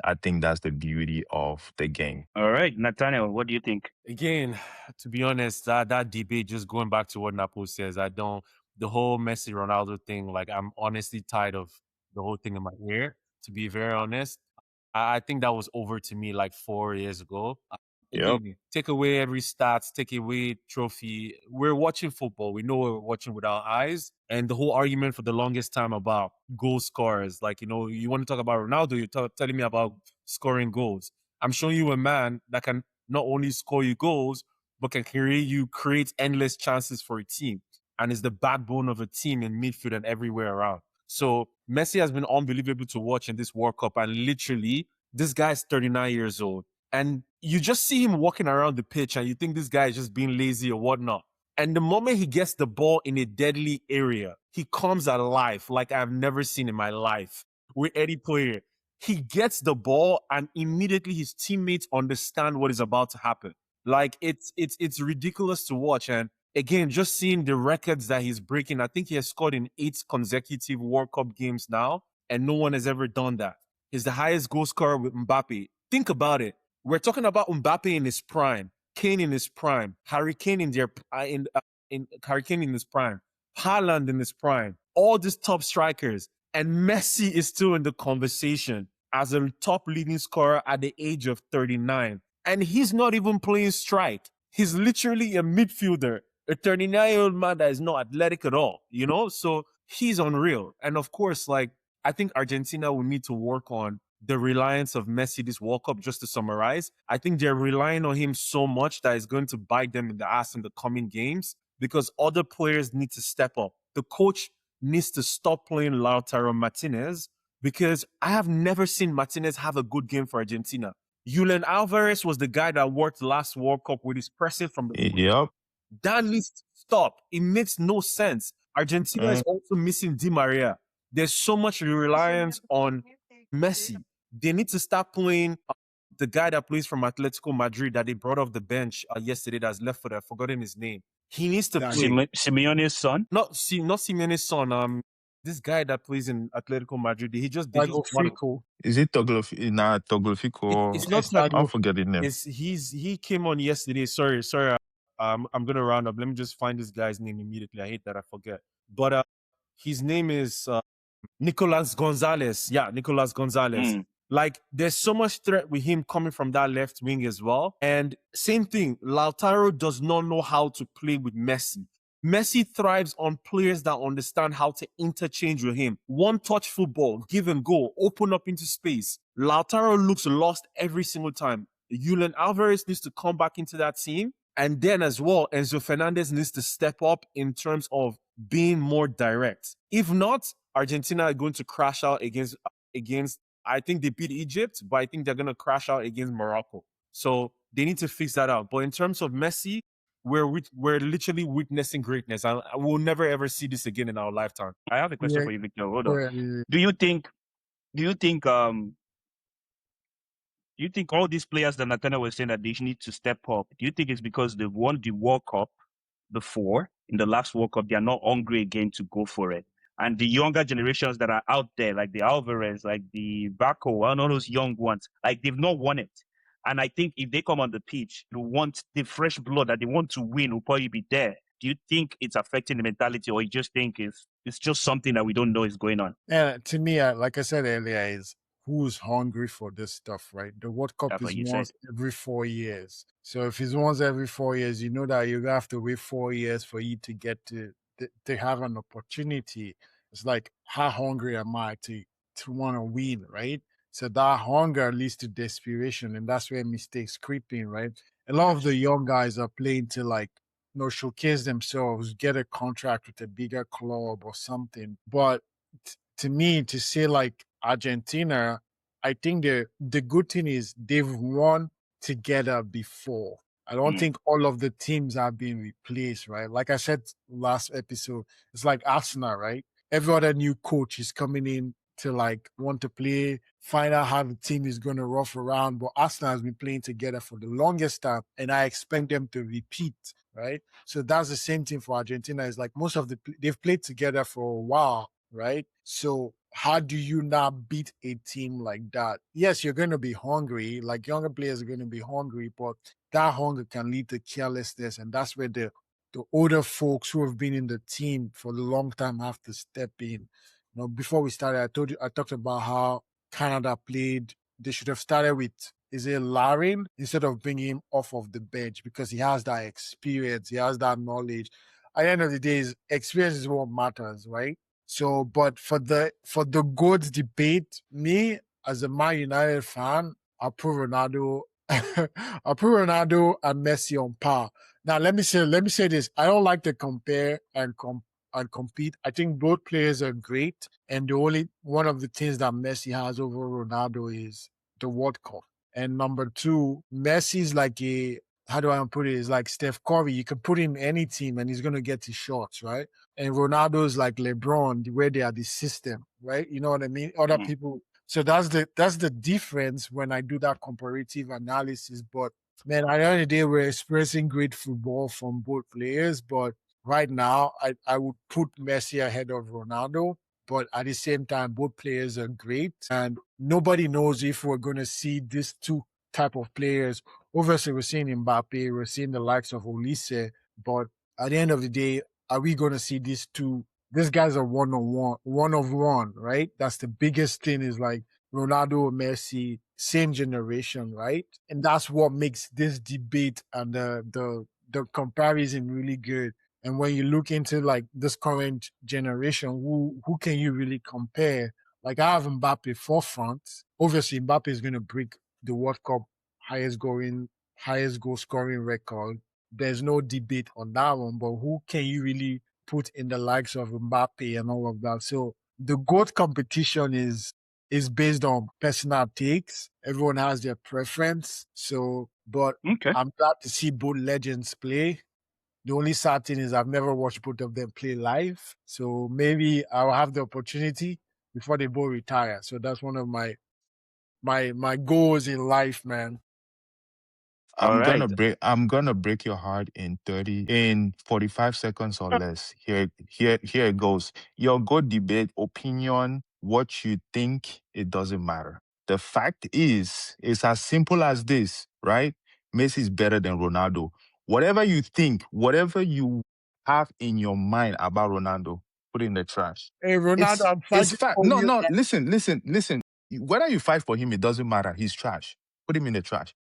I think that's the beauty of the game. All right, Nathaniel, what do you think? Again, to be honest, that debate, just going back to what Napo says, the whole Messi Ronaldo thing, like I'm honestly tired of the whole thing in my ear, to be very honest. I think that was over to me like 4 years ago. Yep. again, take away every stats, take away trophy. We're watching football. We know we're watching with our eyes. And the whole argument for the longest time about goal scorers, like, you want to talk about Ronaldo, you're telling me about scoring goals. I'm showing you a man that can not only score you goals, but can create endless chances for a team and is the backbone of a team in midfield and everywhere around. So Messi has been unbelievable to watch in this World Cup. And literally, this guy is 39 years old. And you just see him walking around the pitch and you think this guy is just being lazy or whatnot. And the moment he gets the ball in a deadly area, he comes alive like I've never seen in my life with any player. He gets the ball and immediately his teammates understand what is about to happen. Like it's ridiculous to watch. And again, just seeing the records that he's breaking, I think he has scored in 8 consecutive World Cup games now, and no one has ever done that. He's the highest goal scorer with Mbappe. Think about it. We're talking about Mbappe in his prime, Kane in his prime, Harry Kane in Harry Kane in his prime, Haaland in his prime, all these top strikers, and Messi is still in the conversation as a top leading scorer at the age of 39. And he's not even playing strike. He's literally a midfielder, a 39-year-old man that is not athletic at all, So he's unreal. And of course, I think Argentina will need to work on the reliance of Messi this World Cup. Just to summarize, I think they're relying on him so much that it's going to bite them in the ass in the coming games because other players need to step up. The coach needs to stop playing Lautaro Martinez because I have never seen Martinez have a good game for Argentina. Julian Alvarez was the guy that worked last World Cup with his pressing from the wing. Yep. That needs to stop. It makes no sense. Argentina is also missing Di Maria. There's so much reliance on Messi. They need to start playing the guy that plays from Atletico Madrid that they brought off the bench yesterday that's left for I've forgotten his name. He needs to play. Simeone's son? Not Simeone's son. This guy that plays in Atletico Madrid, he just did. Is it Toglofiko? It's not I'll forget his name. He came on yesterday. Sorry. I'm gonna round up. Let me just find this guy's name immediately. I hate that I forget. But his name is Nicolas Gonzalez. Yeah, Nicolas Gonzalez. Like, there's so much threat with him coming from that left wing as well. And same thing, Lautaro does not know how to play with Messi. Messi thrives on players that understand how to interchange with him. One-touch football, give and go, open up into space. Lautaro looks lost every single time. Julian Alvarez needs to come back into that team. And then as well, Enzo Fernandez needs to step up in terms of being more direct. If not, Argentina are going to crash out against I think they beat Egypt, but I think they're going to crash out against Morocco. So they need to fix that out. But in terms of Messi, we're literally witnessing greatness. I will never ever see this again in our lifetime. I have a question for you, Victor. Hold on. Do you think all these players that Nathaniel was saying that they need to step up, do you think it's because they won the World Cup before, in the last World Cup, they are not hungry again to go for it? And the younger generations that are out there, like the Alvarez, like the Baco, and all those young ones, like they've not won it. And I think if they come on the pitch, they want the fresh blood that they want to win will probably be there. Do you think it's affecting the mentality, or you just think it's just something that we don't know is going on? Yeah, to me, like I said earlier, is who's hungry for this stuff, right? The World Cup is once every 4 years. So if it's once every 4 years, you know that you have to wait 4 years for you to get to have an opportunity. It's like, how hungry am I to want to win, right? So that hunger leads to desperation, and that's where mistakes creep in, right? A lot of the young guys are playing to showcase themselves, get a contract with a bigger club or something. But to me, to say like Argentina, I think the good thing is they've won together before. I don't think all of the teams have been replaced, right? Like I said last episode, it's like Arsenal, right? Every other new coach is coming in to want to play, find out how the team is going to rough around. But Arsenal has been playing together for the longest time, and I expect them to repeat, right? So that's the same thing for Argentina. It's like they've played together for a while, right? So how do you not beat a team like that? Yes, you're going to be hungry. Like, younger players are going to be hungry, but that hunger can lead to carelessness, and that's where the older folks who have been in the team for a long time have to step in. Before we started, I talked about how Canada played. They should have started with Larin instead of bringing him off of the bench because he has that experience, he has that knowledge. At the end of the day, experience is what matters, right? So, but for the GOAT debate, me as a Man United fan, I put Ronaldo, I put Ronaldo and Messi on par. Now, let me say this: I don't like to compare and compete. I think both players are great, and the only one of the things that Messi has over Ronaldo is the World Cup. And number two, Messi's like how do I put it? It's like Steph Curry. You can put him in any team and he's gonna get his shots, right? And Ronaldo's like LeBron, where they are the system, right? You know what I mean? Other people. So that's the difference when I do that comparative analysis. But man, at the end of the day, we're experiencing great football from both players. But right now, I would put Messi ahead of Ronaldo. But at the same time, both players are great. And nobody knows if we're going to see these two type of players. Obviously, we're seeing Mbappe, we're seeing the likes of Olise. But at the end of the day, are we going to see these two? These guys are one of one, right? That's the biggest thing is like Ronaldo, Messi, same generation, right? And that's what makes this debate and the comparison really good. And when you look into like this current generation, who can you really compare? Like I have Mbappe forefront. Obviously, Mbappe is going to break the World Cup highest goal scoring record. There's no debate on that one. But who can you really put in the likes of Mbappe and all of that? So the GOAT competition is based on personal takes. Everyone has their preference. So, but I'm glad to see both legends play. The only sad thing is I've never watched both of them play live. So maybe I'll have the opportunity before they both retire. So that's one of my goals in life, man. All right. I'm gonna break your heart in 45 seconds or less. Here it goes. Your good debate, opinion, what you think, it doesn't matter. The fact is, it's as simple as this, right? Messi is better than Ronaldo. Whatever you think, whatever you have in your mind about Ronaldo, put it in the trash. Hey, Ronaldo, I'm It's fighting fact. for No, you. no, listen. Whether you fight for him, it doesn't matter. He's trash. Put him in the trash.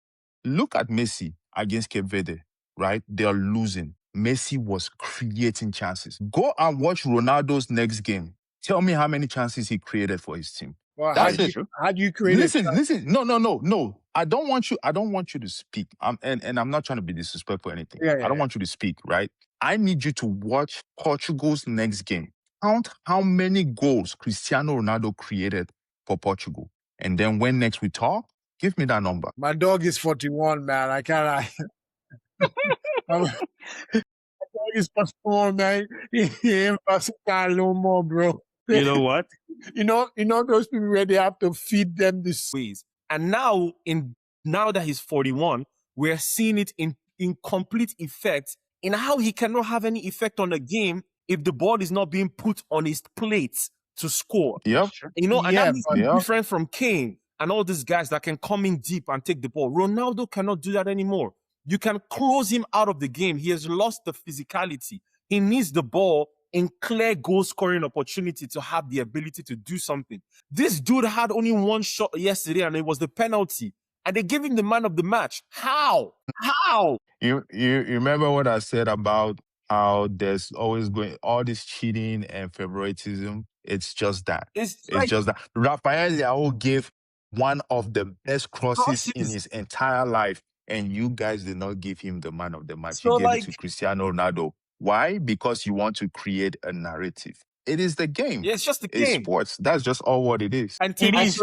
Look at Messi against Cape Verde, right? They're losing. Messi was creating chances. Go and watch Ronaldo's next game. Tell me how many chances he created for his team. Well, That's it. how do you create it? Listen. No. I don't want you to speak. And I'm not trying to be disrespectful or anything. Yeah. I don't want you to speak, right? I need you to watch Portugal's next game. Count how many goals Cristiano Ronaldo created for Portugal. And then when next we talk, give me that number. My dog is 41, man. I can't. My dog is 41, man. He ain't versatile no more, bro. You know what? You know those people where they have to feed them this. Ways. And now that he's 41, we're seeing it in complete effect in how he cannot have any effect on the game if the ball is not being put on his plate to score. Yep. You know, and that makes him yeah. different from Kane and all these guys that can come in deep and take the ball. Ronaldo cannot do that anymore. You can close him out of the game. He has lost the physicality. He needs the ball in clear goal scoring opportunity to have the ability to do something. This dude had only one shot yesterday and it was the penalty. And they gave him the man of the match. How? You remember what I said about how there's always going all this cheating and favoritism? It's just that. It's Just that. Rafael Leao gave one of the best crosses in his entire life, and you guys did not give him the man of the match. So, You gave it to Cristiano Ronaldo. Why? Because you want to create a narrative. It is the game. Yeah, it's just the It's game. sports. That's just all what it is. And It is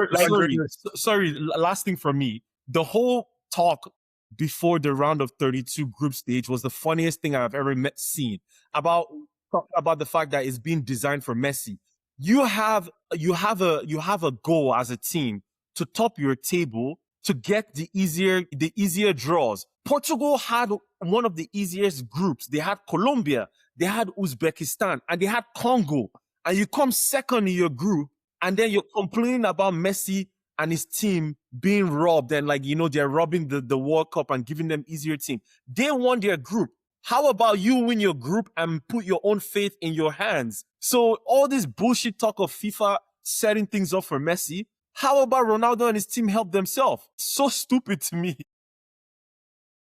sorry, last thing from me. The whole talk before the round of 32 group stage was the funniest thing I've ever seen about the fact that it's being designed for Messi. You have a goal as a team to top your table to get the easier draws. Portugal had one of the easiest groups. They had Colombia, they had Uzbekistan, and they had Congo. And you come second in your group, and then you're complaining about Messi and his team being robbed and they're robbing the World Cup and giving them easier team. They won their group. How about you win your group and put your own faith in your hands? So all this bullshit talk of FIFA setting things up for Messi, How about Ronaldo and his team help themselves? So stupid to me.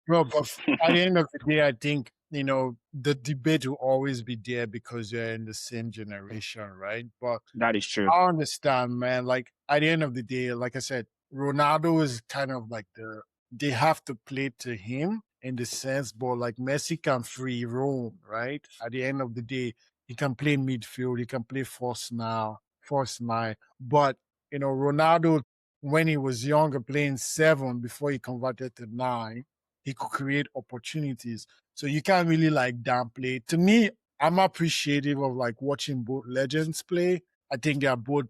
Bro, but at the end of the day, I think, the debate will always be there because you're in the same generation, right? But That is true. I understand, man. Like at the end of the day, like I said, Ronaldo is kind of like they have to play to him in the sense, but like Messi can free roam, right? At the end of the day, he can play midfield, he can play force nine. But Ronaldo, when he was younger, playing seven before he converted to nine, he could create opportunities. So you can't really like downplay. To me, I'm appreciative of like watching both legends play. I think they are both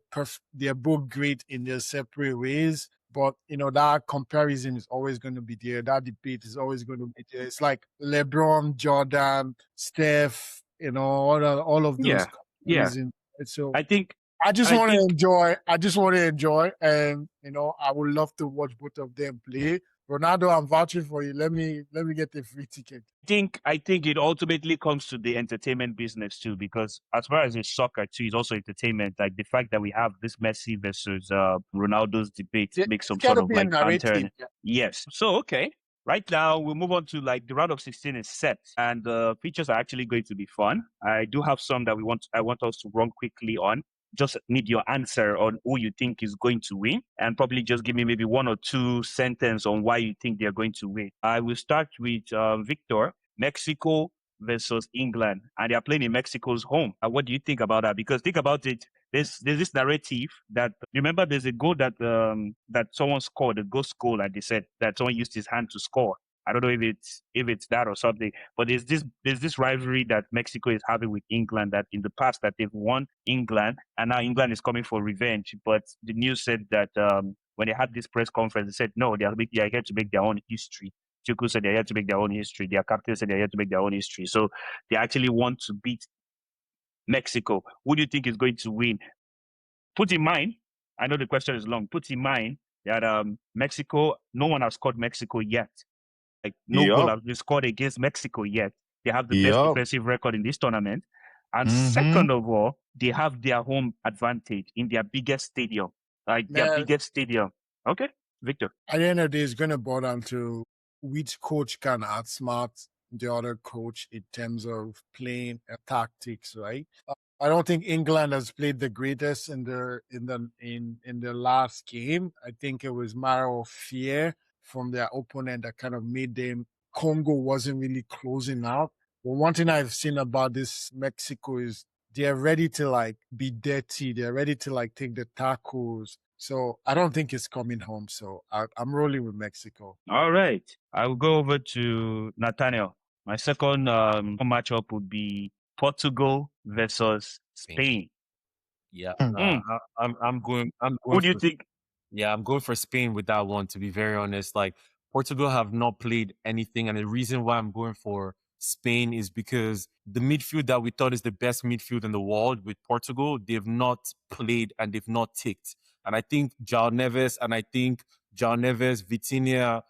they are both great in their separate ways. But that comparison is always going to be there. That debate is always going to be there. It's like LeBron, Jordan, Steph, all of those Yeah. Yeah. comparisons. So I think I just I want to think enjoy. I just want to enjoy, and I would love to watch both of them play. Ronaldo, I'm vouching for you. Let me get a free ticket. I think it ultimately comes to the entertainment business too, because as far as it's soccer too, it's also entertainment. Like the fact that we have this Messi versus Ronaldo's debate makes It's some got sort to of be a like banter. narrative. Yes. So okay. Right now we'll move on to like the round of 16 is set and the features are actually going to be fun. I do have some that I want us to run quickly on. Just need your answer on who you think is going to win and probably just give me maybe one or two sentences on why you think they're going to win. I will start with Victor. Mexico versus England, and they are playing in Mexico's home. What do you think about that? Because think about it. There's this narrative that remember there's a goal that someone scored, a ghost goal, and they said that someone used his hand to score. I don't know if it's that or something, but there's this rivalry that Mexico is having with England that in the past that they've won England and now England is coming for revenge. But the news said that when they had this press conference, they said no, they are here to make their own history. Chuku said they're here to make their own history. Their captain said they're here to make their own history. So they actually want to beat Mexico. Who do you think is going to win? Put in mind, I know the question is long. Put in mind that Mexico, no one has scored Mexico yet. Like no goal Yup. has been scored against Mexico yet. They have the best Yup. defensive record in this tournament. And Mm-hmm. second of all, they have their home advantage in their biggest stadium. Like their Man, biggest stadium. Okay, Victor. at the end of the day, it's going to boil down to which coach can outsmart the other coach in terms of playing tactics, right? I don't think England has played the greatest in the last game. I think it was matter of fear from their opponent that kind of made them. Congo wasn't really closing out. But one thing I've seen about this Mexico is they're ready to like be dirty. They're ready to like take the tackles. So I don't think it's coming home. So I'm rolling with Mexico. All right. I will go over to Nathaniel. My second matchup would be Portugal versus Spain. Yeah, Hmm. nah, I'm going Who do you for think? Yeah, I'm going for Spain with that one, to be very honest. Like, Portugal have not played anything. And the reason why I'm going for Spain is because the midfield that we thought is the best midfield in the world with Portugal, they've not played and they've not ticked. And I think João Neves, Vitinha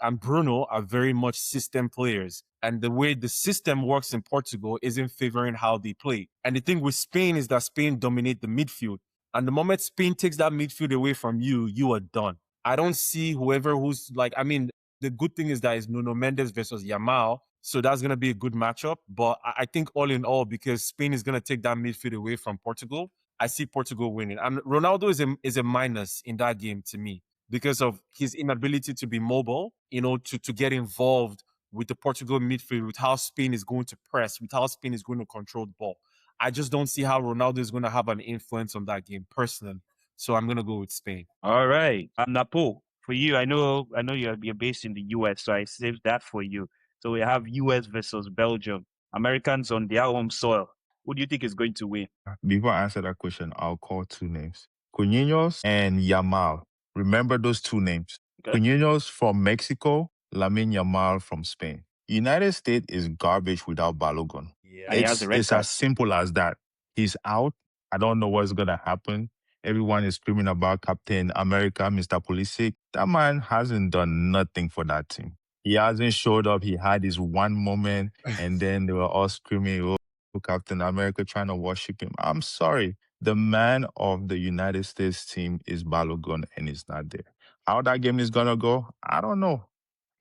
and Bruno are very much system players. And the way the system works in Portugal isn't favoring how they play. And the thing with Spain is that Spain dominate the midfield. And the moment Spain takes that midfield away from you, you are done. I don't see who's like, I mean, the good thing is that it's Nuno Mendes versus Yamal. So that's going to be a good matchup. But I think all in all, because Spain is going to take that midfield away from Portugal, I see Portugal winning. And Ronaldo is a minus in that game to me because of his inability to be mobile, to get involved with the Portugal midfield, with how Spain is going to press, with how Spain is going to control the ball. I just don't see how Ronaldo is going to have an influence on that game personally. So I'm going to go with Spain. All right. Napo, for you, I know you're based in the US, so I saved that for you. So we have US versus Belgium. Americans on their home soil. Who do you think is going to win? Before I answer that question, I'll call two names. Cunha and Yamal. Remember those two names. Okay. Cunha from Mexico, Lamine Yamal from Spain. United States is garbage without Balogun. Yeah. And he has the red It's card. as simple as that. He's out. I don't know what's gonna happen. Everyone is screaming about Captain America, Mr. Pulisic. That man hasn't done nothing for that team. He hasn't showed up. He had his one moment, and then they were all screaming, "Oh, Captain America," trying to worship him. I'm sorry. The man of the United States team is Balogun and he's not there. How that game is gonna go, I don't know.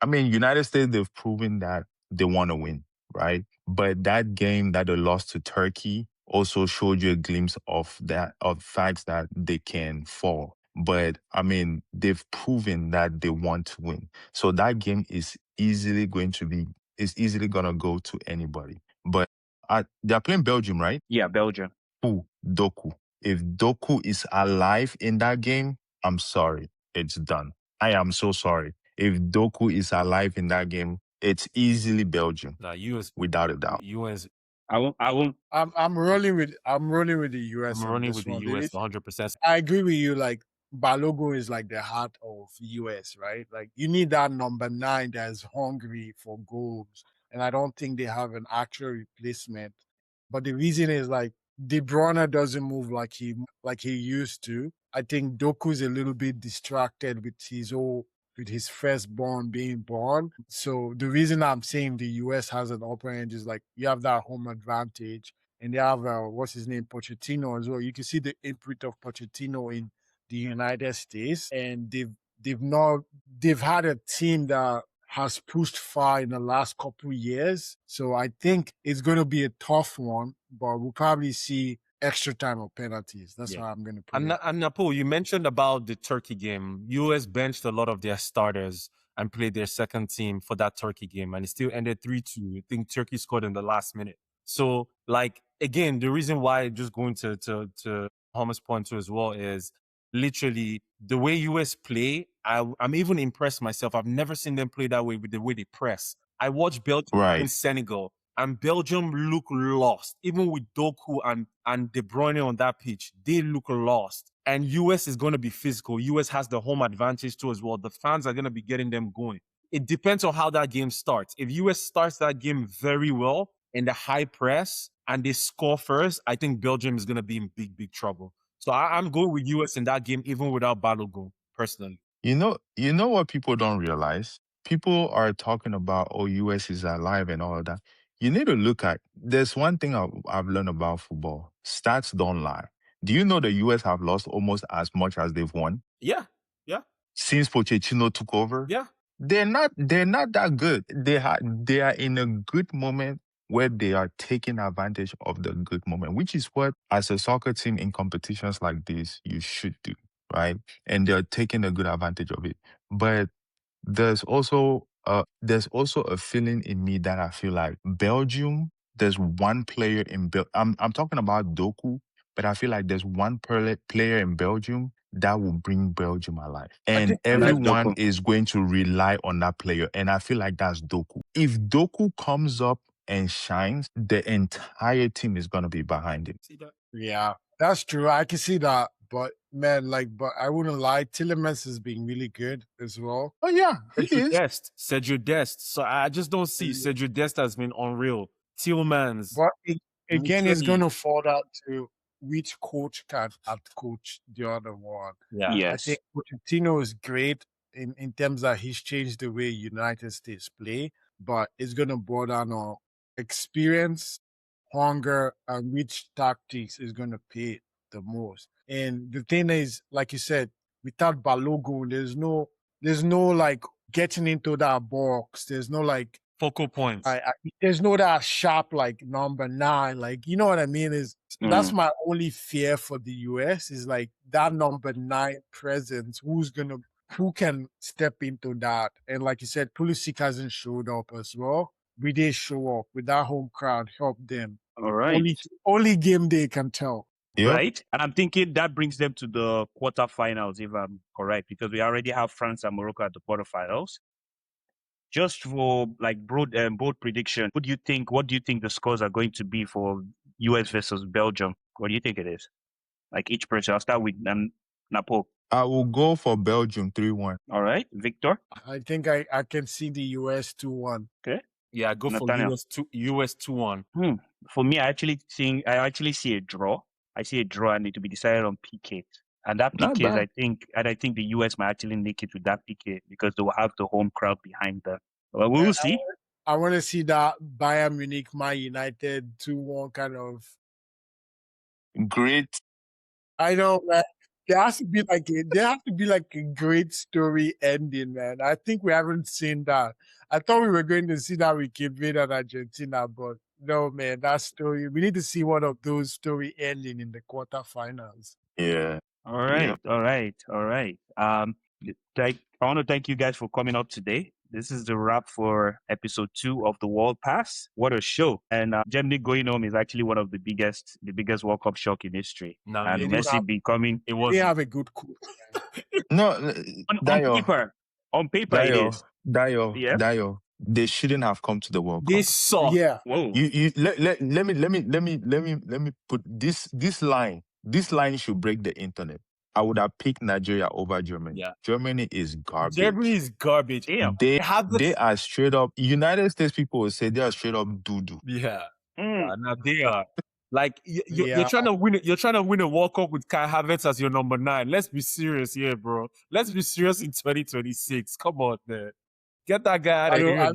I mean, United States, they've proven that they want to win, right? But that game that they lost to Turkey also showed you a glimpse of facts that they can fall. But I mean, they've proven that they want to win. So that game is easily gonna go to anybody. But they're playing Belgium, right? Yeah, Belgium. Who? Doku. If Doku is alive in that game, I'm sorry. It's done. I am so sorry. If Doku is alive in that game, it's easily Belgium, US, without a doubt. US, I won't. I'm rolling with the US I'm on running this with the one. US 100%. I agree with you. Like Balogun is like the heart of US, right? Like you need that number 9 that's hungry for goals, and I don't think they have an actual replacement. But the reason is like De Bruyne doesn't move like he used to. I think Doku's a little bit distracted with his firstborn being born. So the reason I'm saying the US has an upper edge is like you have that home advantage, and they have what's his name, Pochettino as well. You can see the imprint of Pochettino in the United States, and they've not they've had a team that has pushed far in the last couple of years. So I think it's going to be a tough one, but we'll probably see extra time or penalties. That's Yeah. how I'm going to put it. And Napo, you mentioned about the Turkey game. US benched a lot of their starters and played their second team for that Turkey game, and it still ended 3-2. I think Turkey scored in the last minute. So, like, again, the reason why, just going to Thomas' point too as well, is literally the way US play. I'm even impressed myself. I've never seen them play that way with the way they press. I watched Belgium in Right. Senegal, and Belgium look lost. Even with Doku and De Bruyne on that pitch, they look lost. And US is going to be physical. US has the home advantage too as well. The fans are going to be getting them going. It depends on how that game starts. If US starts that game very well in the high press and they score first, I think Belgium is going to be in big, big trouble. So I'm going with US in that game, even without Balogun, personally. You know what people don't realize? People are talking about, oh, US is alive and all of that. You need to look at, there's one thing I've learned about football. Stats don't lie. Do you know the US have lost almost as much as they've won Yeah, yeah, since Pochettino took over? yeah. They're not that good. They are in a good moment where they are taking advantage of the good moment, which is what, as a soccer team in competitions like this, you should do, right? And they're taking a good advantage of it. But there's also a feeling in me that I feel like Belgium, there's one player in I'm talking about Doku, but I feel like there's one player in Belgium that will bring Belgium alive. I And think And that's everyone Doku. is going to rely on that player. And I feel like that's Doku. If Doku comes up and shines, the entire team is gonna be behind him. See that? yeah, that's true. I can see that. But man, but I wouldn't lie, Tillemans has been really good as well. Oh yeah, he Sergio is. Dest, Sergio Dest. So I just don't see Sergio Dest has been unreal. Tillmans, But again, it's going literally, to fall down to which coach can outcoach the other one. yeah. I Yes. think Pochettino is great in terms that he's changed the way United States play, but it's going to boil down on experience, hunger, and which tactics is going to pay the most. And the thing is, like you said, without Balogun, there's no like getting into that box. There's no like Focal points. there's no that sharp like number 9, like you know what I mean. Is That's my only fear for the US is like that number 9 presence. Who can step into that? And like you said, Pulisic hasn't showed up as well. We did show up with that home crowd, help them. All right. Only game day can tell. Yep. Right. And I'm thinking that brings them to the quarterfinals, if I'm correct, because we already have France and Morocco at the quarterfinals. Just for like broad prediction, what do you think the scores are going to be for US versus Belgium? What do you think it is? Like each person. I'll start with Napo. I will go for Belgium 3-1. All right, Victor. I think I can see the US 2-1. Okay. Yeah, go for Nathaniel. US 2-1. For me, I actually see a draw. I see a draw, and it will be decided on PK. And that Not PK is, bad. I think the US might actually nick it with that PK because they will have the home crowd behind them. Well, we will see. I want to see that Bayern Munich, Man United 2-1 kind of. Great I know, man. There has to be like a great story ending, man. I think we haven't seen that. I thought we were going to see that with Cape Verde and Argentina, but no, man, that story. We need to see one of those story ending in the quarterfinals. Yeah. All Yeah. right, all right, all right. I want to thank you guys for coming up today. This is the wrap for episode 2 of the World Pass. What a show! And Germany going home is actually one of the biggest World Cup shock in history. No, And They didn't Messi have, becoming it they was didn't have a good coach. No, on Dio, paper, it is. Yep. Dio. They shouldn't have come to the World they Cup. suck. Yeah. Whoa. Let me put this line. This line should break the internet. I would have picked Nigeria over Germany. Yeah. Germany is Germany garbage. is garbage. Damn. They have They this. are straight up. United States people will say they are straight up doo doo. Yeah. Mm. Now they are. Like you're Yeah. trying to win it. You're trying to win a World Cup with Kai Havertz as your number 9. Let's be serious here, bro. Let's be serious in 2026. Come on, man. Get that guy out I of don't, here. I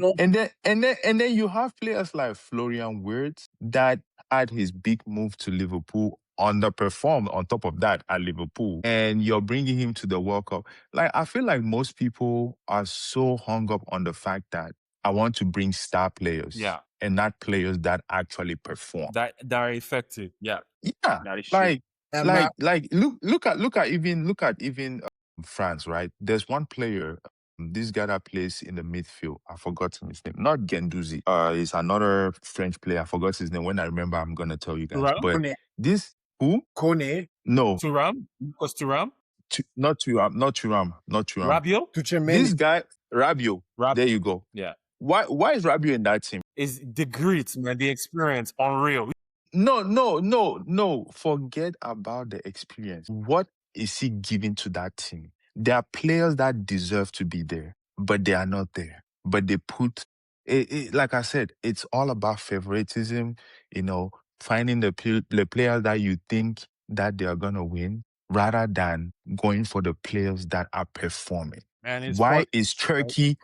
don't, And then you have players like Florian Wirtz that had his big move to Liverpool underperformed on top of that at Liverpool. And you're bringing him to the World Cup. Like, I feel like most people are so hung up on the fact that I want to bring star players Yeah. and not players that actually perform. That are effective. Yeah. Yeah. That is true. and my, Look at even France, right? There's one player, this guy that plays in the midfield. I've forgotten his name. Not Gendouzi. He's another French player. I forgot his name. When I remember, I'm gonna tell you guys. Thuram? But this who? Kone, No, Thuram? Lucas Thuram? not Thuram. Rabiot? Tuchemeni. This guy, Rabiot. Rabiot. There you go. Yeah. Why is Rabiot in that team? Is the grit, man, the experience, unreal. No. Forget about the experience. What is he giving to that team? There are players that deserve to be there, but they are not there. But they put, like I said, it's all about favoritism, finding the players that you think that they are going to win rather than going for the players that are performing. Man, it's Why fun. is Turkey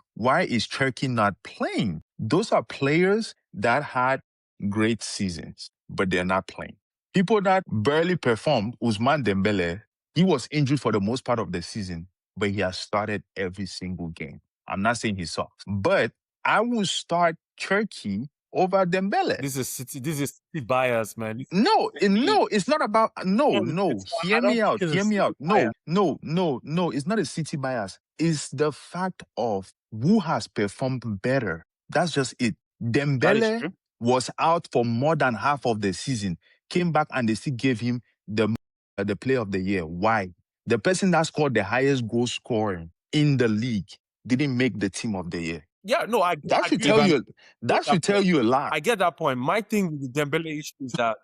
not playing? Those are players that had great seasons, but they're not playing. People that barely performed, Usman Dembele, he was injured for the most part of the season, but he has started every single game. I'm not saying he sucks, but I will start Turkey over Dembele. This is city bias, man. No, it's not about no. I Hear don't me out. think it's Hear a me out. bias. No. It's not a city bias. It's the fact of who has performed better. That's just it. That is Dembele true. was out for more than half of the season. Came back and they still gave him the player of the year. Why? The person that scored the highest goal scoring in the league didn't make the team of the year. Yeah, no, That should agree. tell you a lot. I get that point. My thing with the Dembele issue is that,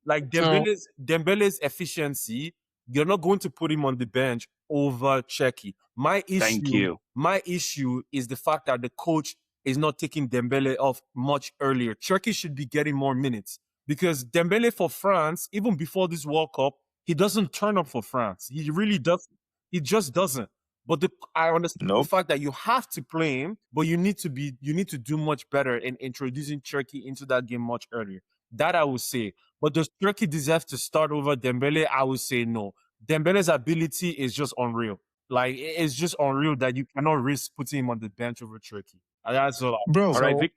like, So- Dembele's efficiency, you're not going to put him on the bench over Czechia. Thank you. My issue is the fact that the coach is not taking Dembele off much earlier. Czechia should be getting more minutes because Dembele for France, even before this World Cup, he doesn't turn up for France. He really does. He just doesn't. But I understand Nope. the fact that you have to play him, but you need to do much better in introducing Turkey into that game much earlier. That I would say. But does Turkey deserve to start over Dembele? I would say no. Dembele's ability is just unreal. Like, it's just unreal that you cannot risk putting him on the bench over Turkey. And that's all. Bro, All right,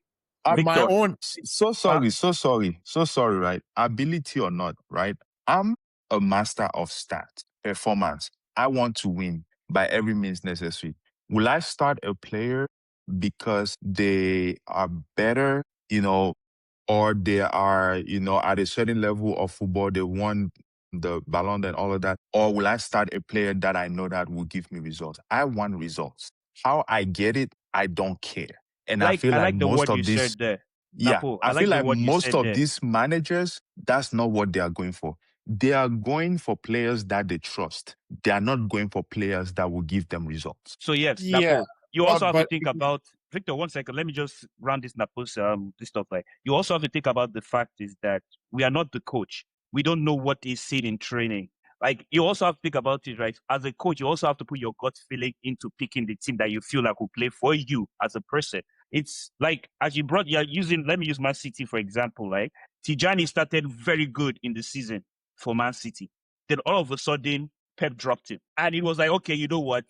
On my Victor. own, so sorry, right? Ability or not, right? I'm a master of stats, performance. I want to win by every means necessary. Will I start a player because they are better, or they are, at a certain level of football, they won the Ballon and all of that? Or will I start a player that I know that will give me results? I want results. How I get it, I don't care. And I feel like the most word of you this, said there. yeah, Napo, I like feel the like word you most said of there. these managers, that's not what they are going for. They are going for players that they trust. They are not going for players that will give them results. So yes, Yeah, Napo, you also have to but- think about Victor. 1 second, let me just round this Napo's this stuff. Like, you also have to think about the fact is that we are not the coach. We don't know what is seen in training. Like, you also have to think about it, right? As a coach, you also have to put your gut feeling into picking the team that you feel like will play for you as a person. It's like, you're using, let me use Man City, for example, like Tijani started very good in the season for Man City. Then all of a sudden, Pep dropped him. And it was like, okay, you know what?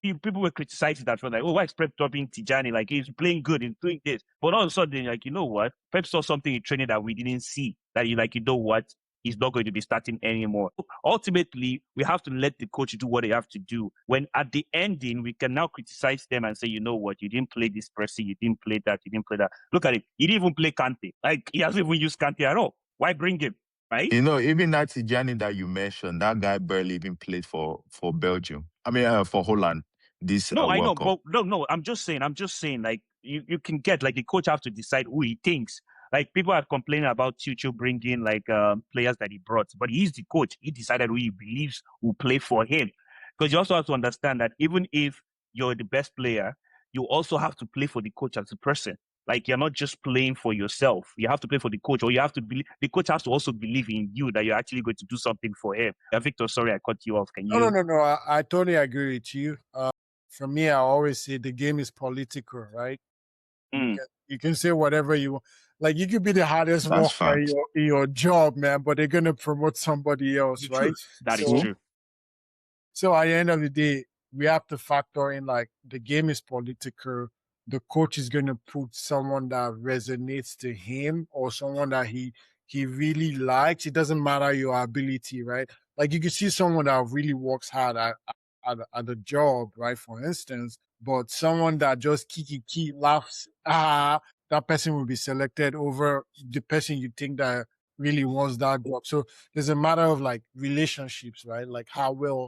People were criticizing that for like, oh, why is Pep dropping Tijani? Like, he's playing good, he's doing this. But all of a sudden, like, you know what? Pep saw something in training that we didn't see. That you like, you know what? He's not going to be starting anymore. Ultimately, we have to let the coach do what they have to do. When at the ending, we can now criticize them and say, you know what, you didn't play this person, you didn't play that, you didn't play that. Look at it. He didn't even play Kante. Like, he hasn't even used Kante at all. Why bring him? Right? You know, even that Tijani that you mentioned, that guy barely even played for Belgium. I mean, for Holland this No, I know, World Cup. but no. I'm just saying, like you can get like the coach have to decide who he thinks. Like people are complaining about Tuchel bringing like players that he brought, but he's the coach. He decided who he believes will play for him. Because you also have to understand that even if you're the best player, you also have to play for the coach as a person. Like you're not just playing for yourself. You have to play for the coach, or you have to believe the coach has to also believe in you that you're actually going to do something for him. Victor, sorry I cut you off. Can you? No. I totally agree with you. For me, I always say the game is political, right? Mm, You can say whatever you want. Like you could be the hardest That's worker in fact. your job, man, but they're gonna promote somebody else, The right? truth. that is So true. so at the end of the day, we have to factor in like the game is political. The coach is gonna put someone that resonates to him or someone that he really likes. It doesn't matter your ability, right? Like you can see someone that really works hard at a job, right? For instance, but someone that just kiki laughs, that person will be selected over the person you think that really wants that job. So there's a matter of like relationships, right? Like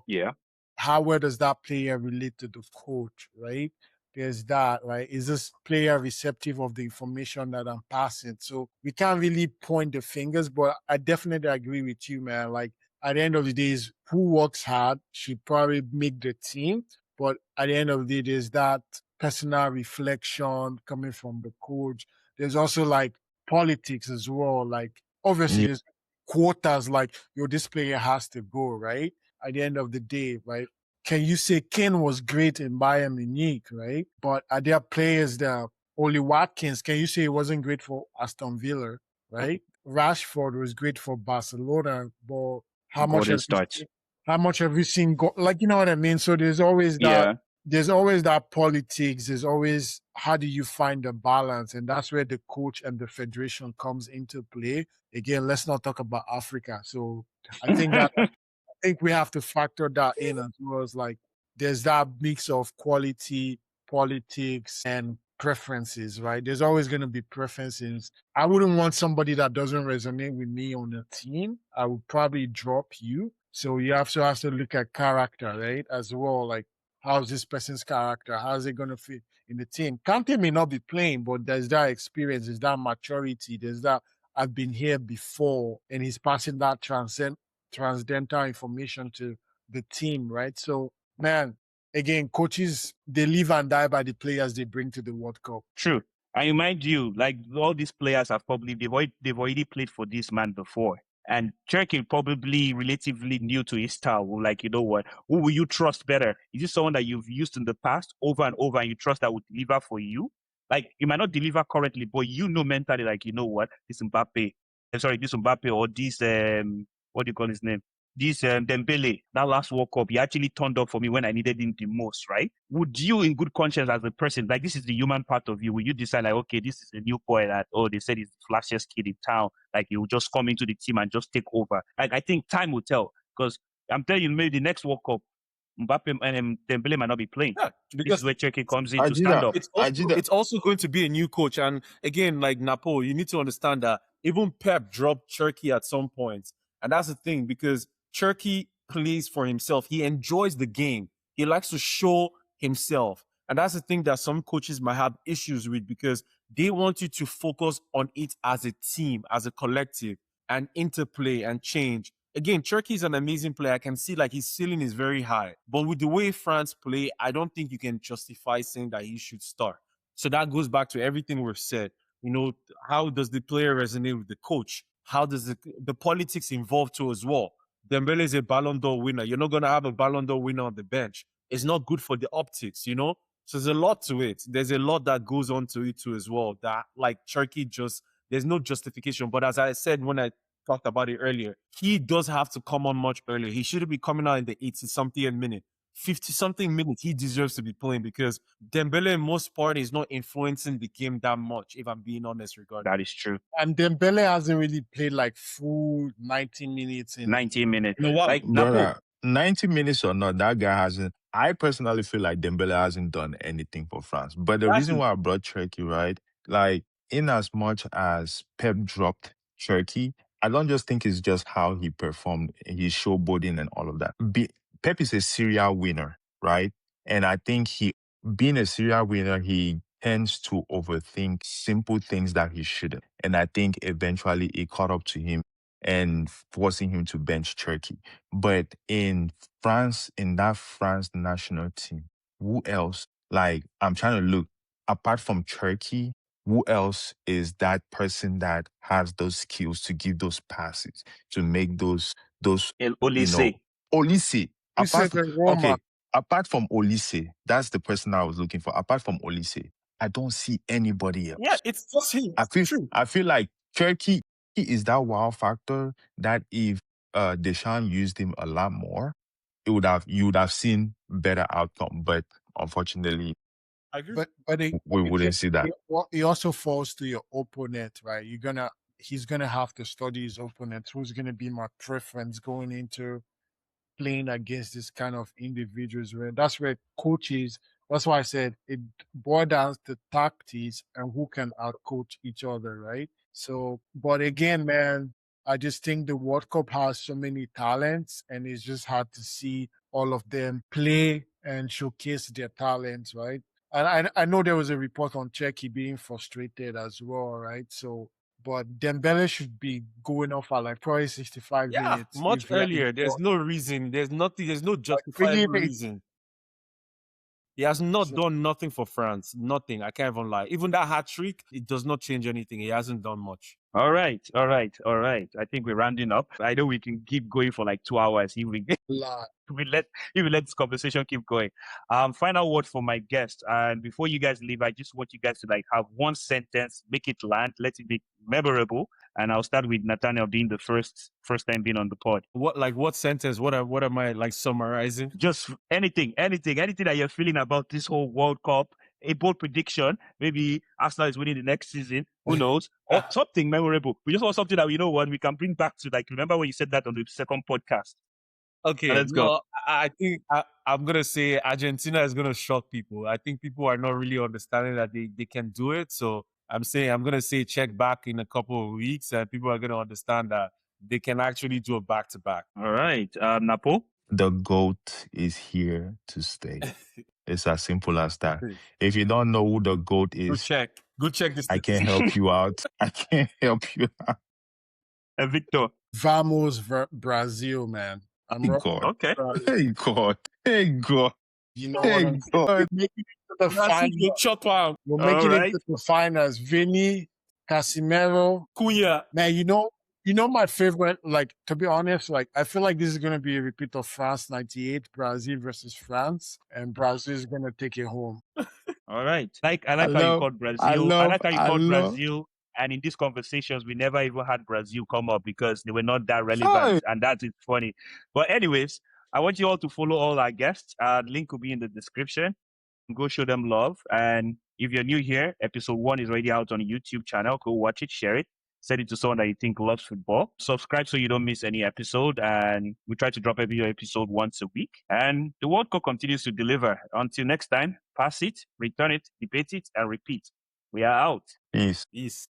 Yeah. how well does that player relate to the coach, right? There's that, right? Is this player receptive of the information that I'm passing? So we can't really point the fingers, but I definitely agree with you, man. Like at the end of the day, is who works hard should probably make the team. But at the end of the day, there's that personal reflection coming from the coach. There's also like politics as well. Like obviously Yeah. there's quotas like, yo, this player has to go, right? At the end of the day, right? Can you say Kane was great in Bayern Munich, right? But are there players that Oli Watkins, can you say he wasn't great for Aston Villa, right? Rashford was great for Barcelona, but how much Golden have you starts. seen, how much have you seen like you know what I mean? So Yeah. there's always that politics, there's always how do you find the balance? And that's where the coach and the federation comes into play. Again, let's not talk about Africa. So I think that think we have to factor that in as well as like there's that mix of quality, politics, and preferences, right? There's always going to be preferences. I wouldn't want somebody that doesn't resonate with me on a team. I would probably drop you. So you have to look at character, right? As well, like how's this person's character? How's it going to fit in the team? Kante may not be playing, but there's that experience, there's that maturity, there's that I've been here before, and he's passing that transcendental information to the team, right? So, man, again, coaches they live and die by the players they bring to the World Cup. True. I remind you, like all these players have probably they've already played for this man before. And Cherky probably relatively new to his style. Will like, you know what? Who will you trust better? Is this someone that you've used in the past over and over and you trust that would deliver for you? Like you might not deliver currently, but you know mentally, like, you know what, this Mbappe or this what do you call his name? This Dembele, that last World Cup, he actually turned up for me when I needed him the most, right? Would you, in good conscience as a person, like this is the human part of you, will you decide like, okay, this is a new boy that, oh, they said he's the flashiest kid in town, like he will just come into the team and just take over? Like I think time will tell, because I'm telling you, maybe the next World Cup, Mbappe and Dembele might not be playing. Yeah, This is because where Turkey comes in to stand Ajida, up. it's also going to be a new coach. And again, like Napo, you need to understand that even Pep dropped Turkey at some point. And that's the thing, because Turkey plays for himself. He enjoys the game. He likes to show himself. And that's the thing that some coaches might have issues with, because they want you to focus on it as a team, as a collective, and interplay and change. Again, Turkey is an amazing player. I can see like his ceiling is very high. But with the way France play, I don't think you can justify saying that he should start. So that goes back to everything we've said. You know, how does the player resonate with the coach? How does the politics involved too as well? Dembele is a Ballon d'Or winner. You're not going to have a Ballon d'Or winner on the bench. It's not good for the optics, you know? So there's a lot to it. There's a lot that goes on to it too as well. That like Turkey just, there's no justification. But as I said when I talked about it earlier. He does have to come on much earlier. He shouldn't be coming out in the 80-something minute. 50-something minutes he deserves to be playing, because Dembele in most part is not influencing the game that much, if I'm being honest regarding That is true. And Dembele hasn't really played like full 90 minutes in 19 minutes. No, wow. Like Napo, Brother, 90 minutes or not, that guy hasn't. I personally feel like Dembele hasn't done anything for France. But the reason why I brought Turkey, right? Like, in as much as Pep dropped Turkey, I don't just think it's just how he performed, his showboating and all of that. Pep is a serial winner, right? And I think being a serial winner, he tends to overthink simple things that he shouldn't. And I think eventually it caught up to him and forcing him to bench Turkey. But in France, in that France national team, who else? Like, I'm trying to look, apart from Turkey, who else is that person that has those skills to give those passes, to make those, El you know, Olise. Olise. You said Apart from, Roma. okay, apart from Olise, that's the person I was looking for. Apart from Olise, I don't see anybody else. Yeah, it's just him. I feel like Turkey is that wow factor that if Deschamps used him a lot more, you would have seen better outcome. But unfortunately, I agree. But we wouldn't see that. it also falls to your opponent, right? He's gonna have to study his opponent. Who's gonna be my preference going into playing against this kind of individuals? Where that's where coaches. That's why I said it boils down to tactics and who can outcoach each other, right? So, but again, man, I just think the World Cup has so many talents, and it's just hard to see all of them play and showcase their talents, right? And I know there was a report on Czechia being frustrated as well, right? So, but Dembele should be going off at like probably 65 minutes. Much if he had earlier. There's scored. no reason. There's nothing. There's no justifiable Really, reason. He has not So- done nothing for France. Nothing. I can't even lie. Even that hat trick, it does not change anything. He hasn't done much. All right. I think we're rounding up. I know we can keep going for like 2 hours if we Lie. if we let this conversation keep going. Final word for my guest. And before you guys leave, I just want you guys to like have one sentence, make it land, let it be memorable. And I'll start with Nathaniel being the first time being on the pod. What sentence? What am I like summarizing? Just anything that you're feeling about this whole World Cup. A bold prediction, maybe Arsenal is winning the next season. Who knows? Or something memorable. We just want something that we we can bring back to, like, remember when you said that on the second podcast? Okay, Let's go. I think I'm gonna say Argentina is gonna shock people. I think people are not really understanding that they can do it. So I'm gonna say check back in a couple of weeks, and people are gonna understand that they can actually do a back to back. All right, Napo. The GOAT is here to stay. It's as simple as that. If you don't know who the GOAT Good is, check. Good check this. I can help you out. I can help you out. Victor. Vamos Brazil, man. I'm Hey rocking God. Okay. Brazil. Hey God. Hey God. You know Hey what I'm saying? God. We're making it to the final. Chop out. We're making All right. it to the finals. Vinny, Casimiro, Cunha. man. You know my favorite. Like, to be honest, like I feel like this is gonna be a repeat of France '98, Brazil versus France, and Brazil is gonna take it home. All right. I like how you called Brazil. I like how you called Brazil. And in these conversations, we never even had Brazil come up because they were not that relevant. Hey. And that is funny. But anyways, I want you all to follow all our guests. The link will be in the description. Go show them love. And if you're new here, episode 1 is already out on the YouTube channel. Go watch it, share it, send it to someone that you think loves football. Subscribe so you don't miss any episode. And we try to drop every episode once a week. And the World Cup continues to deliver. Until next time, pass it, return it, debate it, and repeat. We are out. Peace. Peace.